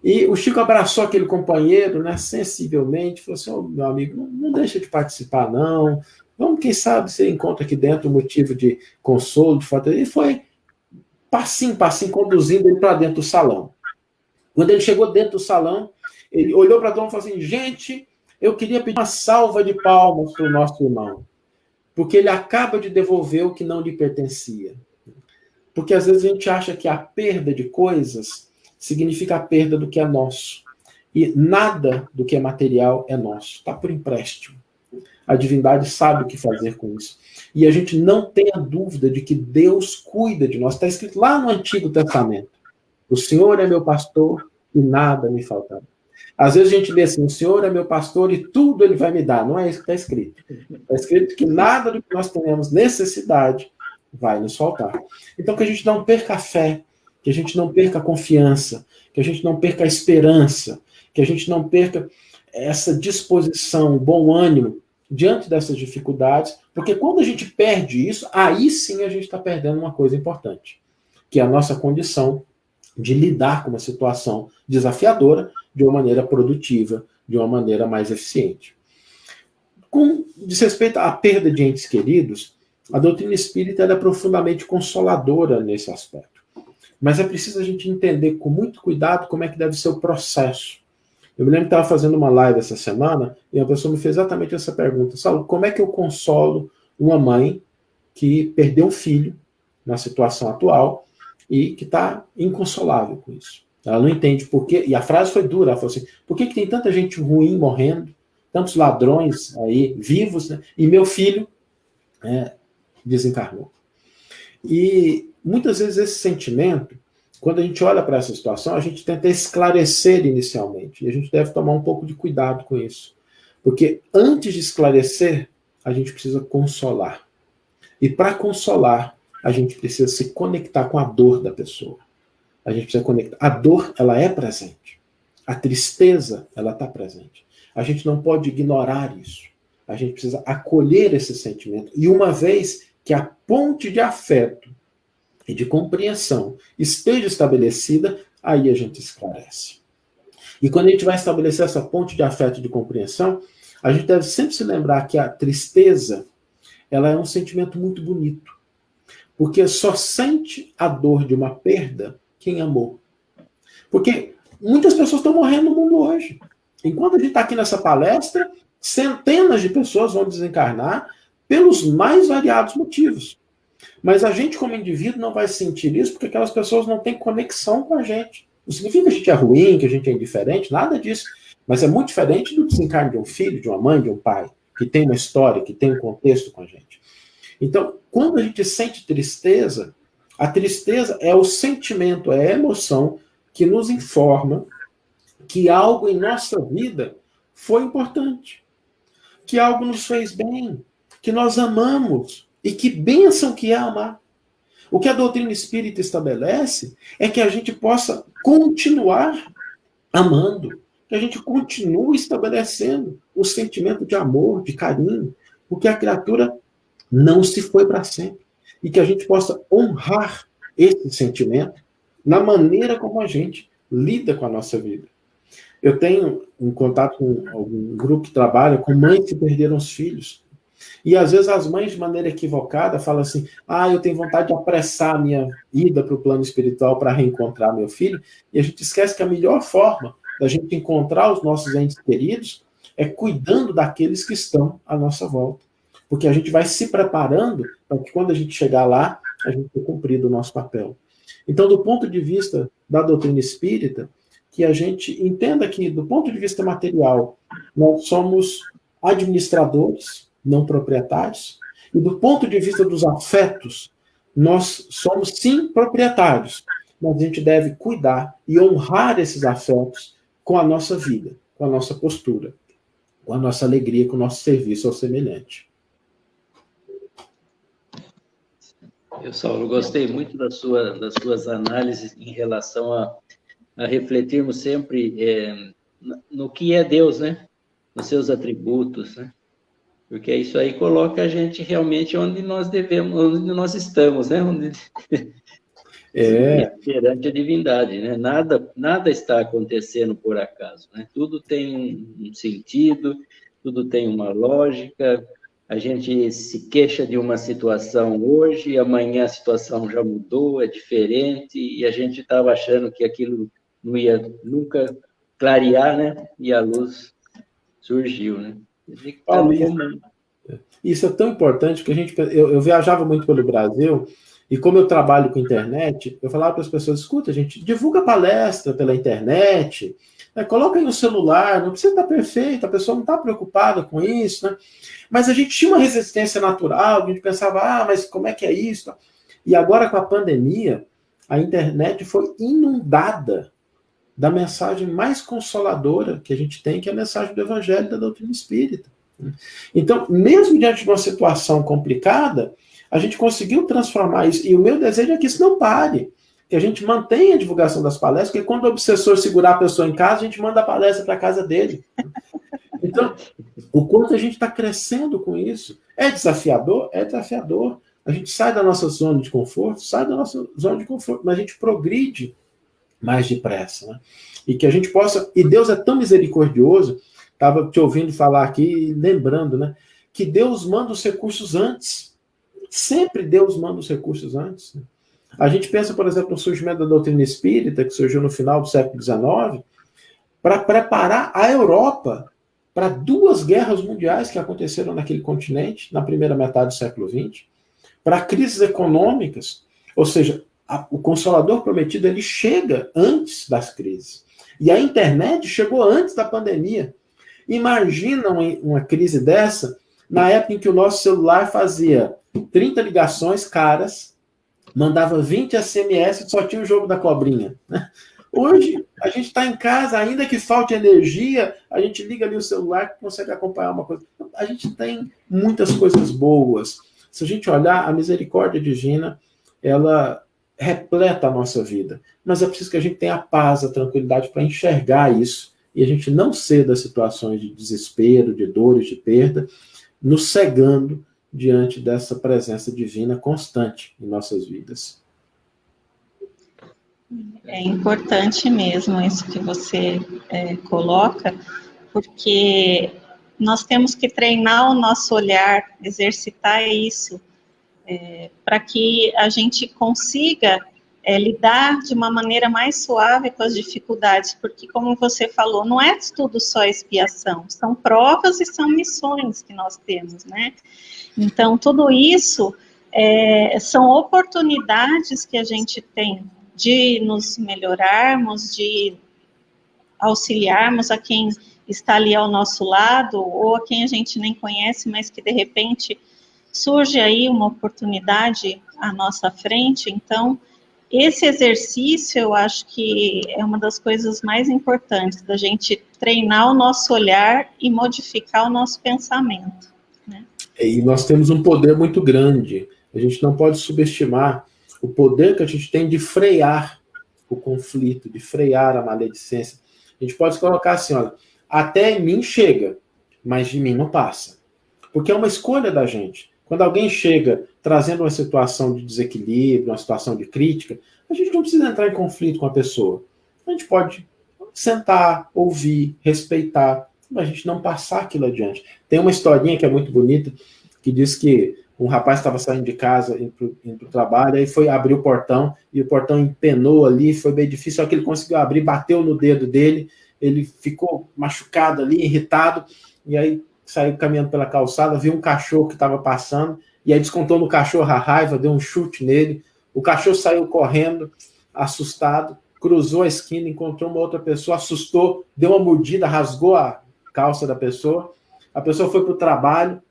E o Chico abraçou aquele companheiro, né, sensivelmente, falou assim, meu amigo, não deixa de participar, não. Vamos, quem sabe, você encontra aqui dentro um motivo de consolo, de fortaleza. E foi passinho, conduzindo ele para dentro do salão. Quando ele chegou dentro do salão, ele olhou para todo mundo e falou assim, gente, eu queria pedir uma salva de palmas para o nosso irmão, porque ele acaba de devolver o que não lhe pertencia. Porque às vezes a gente acha que a perda de coisas significa a perda do que é nosso. E nada do que é material é nosso, está por empréstimo. A divindade sabe o que fazer com isso. E a gente não tem a dúvida de que Deus cuida de nós. Está escrito lá no Antigo Testamento. O Senhor é meu pastor e nada me faltará. Às vezes a gente lê assim, o Senhor é meu pastor e tudo ele vai me dar. Não é isso que está escrito. Está escrito que nada do que nós tenhamos necessidade vai nos faltar. Então que a gente não perca a fé, que a gente não perca a confiança, que a gente não perca a esperança, que a gente não perca essa disposição, bom ânimo diante dessas dificuldades, porque quando a gente perde isso, aí sim a gente está perdendo uma coisa importante, que é a nossa condição de lidar com uma situação desafiadora de uma maneira produtiva, de uma maneira mais eficiente. Com diz respeito à perda de entes queridos, a doutrina espírita é profundamente consoladora nesse aspecto. Mas é preciso a gente entender com muito cuidado como é que deve ser o processo. Eu me lembro que estava fazendo uma live essa semana e uma pessoa me fez exatamente essa pergunta. Saulo, como é que eu consolo uma mãe que perdeu um filho na situação atual e que está inconsolável com isso? Ela não entende por quê. E a frase foi dura. Ela falou assim, por que tem tanta gente ruim morrendo, tantos ladrões aí vivos, né? E meu filho desencarnou. E muitas vezes esse sentimento, quando a gente olha para essa situação, a gente tenta esclarecer inicialmente. E a gente deve tomar um pouco de cuidado com isso. Porque antes de esclarecer, a gente precisa consolar. E para consolar, a gente precisa se conectar com a dor da pessoa. A gente precisa conectar. A dor, ela é presente. A tristeza, ela está presente. A gente não pode ignorar isso. A gente precisa acolher esse sentimento. E uma vez que a ponte de afeto e de compreensão esteja estabelecida, aí a gente esclarece. E quando a gente vai estabelecer essa ponte de afeto e de compreensão, a gente deve sempre se lembrar que a tristeza, ela é um sentimento muito bonito. Porque só sente a dor de uma perda quem amou. Porque muitas pessoas estão morrendo no mundo hoje. Enquanto a gente está aqui nessa palestra, centenas de pessoas vão desencarnar pelos mais variados motivos. Mas a gente, como indivíduo, não vai sentir isso porque aquelas pessoas não têm conexão com a gente. Não significa que a gente é ruim, que a gente é indiferente, nada disso. Mas é muito diferente do desencarne de um filho, de uma mãe, de um pai, que tem uma história, que tem um contexto com a gente. Então, quando a gente sente tristeza, a tristeza é o sentimento, é a emoção que nos informa que algo em nossa vida foi importante, que algo nos fez bem, que nós amamos, e que bênção que é amar. O que a doutrina espírita estabelece é que a gente possa continuar amando, que a gente continue estabelecendo o sentimento de amor, de carinho, porque a criatura não se foi para sempre. E que a gente possa honrar esse sentimento na maneira como a gente lida com a nossa vida. Eu tenho um contato com um grupo que trabalha com mães que perderam os filhos. E às vezes as mães, de maneira equivocada, falam assim, eu tenho vontade de apressar a minha ida para o plano espiritual para reencontrar meu filho. E a gente esquece que a melhor forma da gente encontrar os nossos entes queridos é cuidando daqueles que estão à nossa volta. Porque a gente vai se preparando para que quando a gente chegar lá, a gente tenha cumprido o nosso papel. Então, do ponto de vista da doutrina espírita, que a gente entenda que, do ponto de vista material, nós somos administradores, não proprietários, e do ponto de vista dos afetos, nós somos, sim, proprietários, mas a gente deve cuidar e honrar esses afetos com a nossa vida, com a nossa postura. com a nossa alegria, com o nosso serviço ao semelhante. Eu, Saulo, gostei muito das suas análises em relação a refletirmos sempre no que é Deus, né? Nos seus atributos, né? Porque isso aí coloca a gente realmente onde nós estamos, né? Perante a divindade, né? Nada está acontecendo por acaso, né? Tudo tem um sentido, tudo tem uma lógica. A gente se queixa de uma situação hoje, amanhã a situação já mudou, é diferente, e a gente estava achando que aquilo não ia nunca clarear, né? E a luz surgiu, né? Paulo, isso é tão importante que eu viajava muito pelo Brasil, e como eu trabalho com internet, eu falava para as pessoas, escuta, gente, divulga palestra pela internet, né, coloca aí no celular, não precisa estar perfeito, a pessoa não está preocupada com isso, né? Mas a gente tinha uma resistência natural, a gente pensava, mas como é que é isso? E agora com a pandemia, a internet foi inundada da mensagem mais consoladora que a gente tem, que é a mensagem do Evangelho da doutrina espírita. Então, mesmo diante de uma situação complicada, a gente conseguiu transformar isso, e o meu desejo é que isso não pare, que a gente mantenha a divulgação das palestras, porque quando o obsessor segurar a pessoa em casa, a gente manda a palestra para a casa dele. Então, o quanto a gente está crescendo com isso. É desafiador? É desafiador. A gente sai da nossa zona de conforto, mas a gente progride mais depressa, né? E que a gente possa... E Deus é tão misericordioso, estava te ouvindo falar aqui, lembrando, né? Que Deus manda os recursos antes. Sempre Deus manda os recursos antes. Né? A gente pensa, por exemplo, no surgimento da doutrina espírita, que surgiu no final do século XIX, para preparar a Europa para 2 guerras mundiais que aconteceram naquele continente, na primeira metade do século XX, para crises econômicas, ou seja, o Consolador Prometido, ele chega antes das crises. E a internet chegou antes da pandemia. Imagina uma crise dessa, na época em que o nosso celular fazia 30 ligações caras, mandava 20 SMS e só tinha o jogo da cobrinha. Né? Hoje, a gente está em casa, ainda que falte energia, a gente liga ali o celular e consegue acompanhar uma coisa. A gente tem muitas coisas boas. Se a gente olhar, a misericórdia divina, ela repleta a nossa vida. Mas é preciso que a gente tenha a paz, a tranquilidade para enxergar isso e a gente não ceda a situações de desespero, de dores, de perda, nos cegando diante dessa presença divina constante em nossas vidas. É importante mesmo isso que você coloca, porque nós temos que treinar o nosso olhar, exercitar isso, para que a gente consiga lidar de uma maneira mais suave com as dificuldades, porque, como você falou, não é tudo só expiação, são provas e são missões que nós temos, né? Então, tudo isso são oportunidades que a gente tem de nos melhorarmos, de auxiliarmos a quem está ali ao nosso lado, ou a quem a gente nem conhece, mas que, de repente, surge aí uma oportunidade à nossa frente. Então, esse exercício, eu acho que é uma das coisas mais importantes, da gente treinar o nosso olhar e modificar o nosso pensamento. Né? E nós temos um poder muito grande. A gente não pode subestimar o poder que a gente tem de frear o conflito, de frear a maledicência. A gente pode colocar assim, olha, até em mim chega, mas de mim não passa. Porque é uma escolha da gente. Quando alguém chega trazendo uma situação de desequilíbrio, uma situação de crítica, a gente não precisa entrar em conflito com a pessoa. A gente pode sentar, ouvir, respeitar, mas a gente não passar aquilo adiante. Tem uma historinha que é muito bonita, que diz que um rapaz estava saindo de casa, indo para o trabalho, aí foi abrir o portão, e o portão empenou ali, foi bem difícil, só que ele conseguiu abrir, bateu no dedo dele, ele ficou machucado ali, irritado, e aí saiu caminhando pela calçada, viu um cachorro que estava passando, e aí descontou no cachorro a raiva, deu um chute nele, o cachorro saiu correndo, assustado, cruzou a esquina, encontrou uma outra pessoa, assustou, deu uma mordida, rasgou a calça da pessoa, a pessoa foi para o trabalho,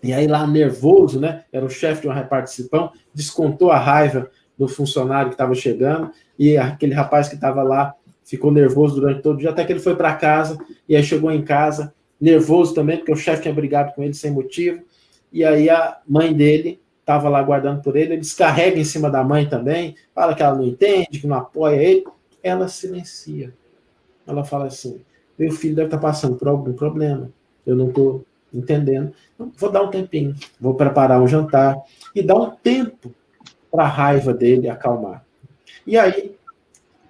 e aí lá nervoso, né, era o chefe de uma repartição, descontou a raiva do funcionário que estava chegando, e aquele rapaz que estava lá ficou nervoso durante todo o dia, até que ele foi para casa, e aí chegou em casa, nervoso também, porque o chefe tinha brigado com ele sem motivo, e aí a mãe dele estava lá guardando por ele, ele descarrega em cima da mãe também, fala que ela não entende, que não apoia ele, ela silencia. Ela fala assim, meu filho deve estar passando por algum problema, eu não estou entendendo, então, vou dar um tempinho, vou preparar um jantar, e dar um tempo para a raiva dele acalmar. E aí,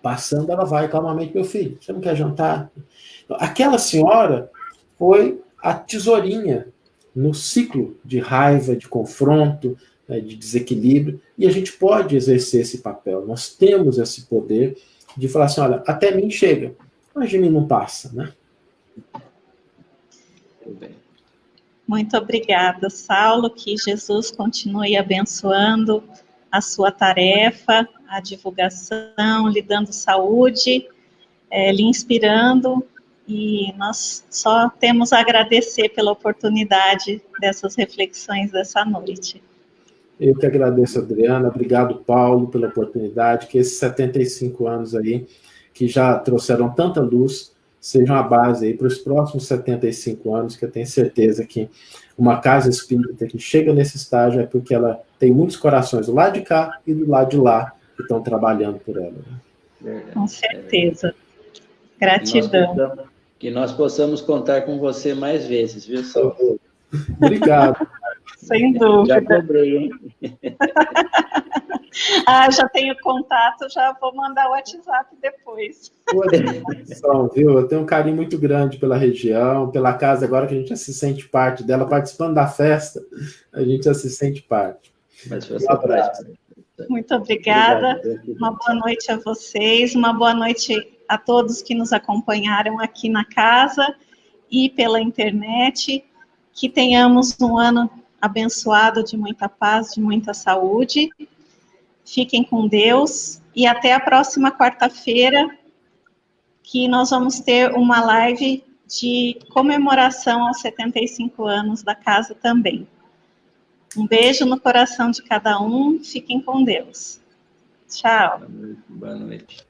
passando, ela vai calmamente, meu filho, você não quer jantar? Aquela senhora foi a tesourinha no ciclo de raiva, de confronto, né, de desequilíbrio, e a gente pode exercer esse papel. Nós temos esse poder de falar assim, olha, até mim chega, mas de mim não passa, né? Muito obrigada, Saulo, que Jesus continue abençoando a sua tarefa, a divulgação, lhe dando saúde, lhe inspirando, e nós só temos a agradecer pela oportunidade dessas reflexões dessa noite. Eu que agradeço, Adriana, obrigado, Paulo, pela oportunidade, que esses 75 anos aí, que já trouxeram tanta luz, sejam a base aí para os próximos 75 anos, que eu tenho certeza que uma casa espírita que chega nesse estágio é porque ela tem muitos corações do lado de cá e do lado de lá que estão trabalhando por ela. Com certeza. Gratidão. Que nós possamos contar com você mais vezes, viu, Saulo? Obrigado. Sem dúvida. Já cobrei, hein? Já tenho contato, já vou mandar o WhatsApp depois. Viu? Eu tenho um carinho muito grande pela região, pela casa, agora que a gente já se sente parte dela, participando da festa, a gente já se sente parte. Mas foi um abraço. Muito obrigada. Uma boa noite a vocês, uma boa noite a todos que nos acompanharam aqui na casa e pela internet. Que tenhamos um ano abençoado de muita paz, de muita saúde. Fiquem com Deus e até a próxima quarta-feira, que nós vamos ter uma live de comemoração aos 75 anos da casa também. Um beijo no coração de cada um, fiquem com Deus. Tchau. Boa noite.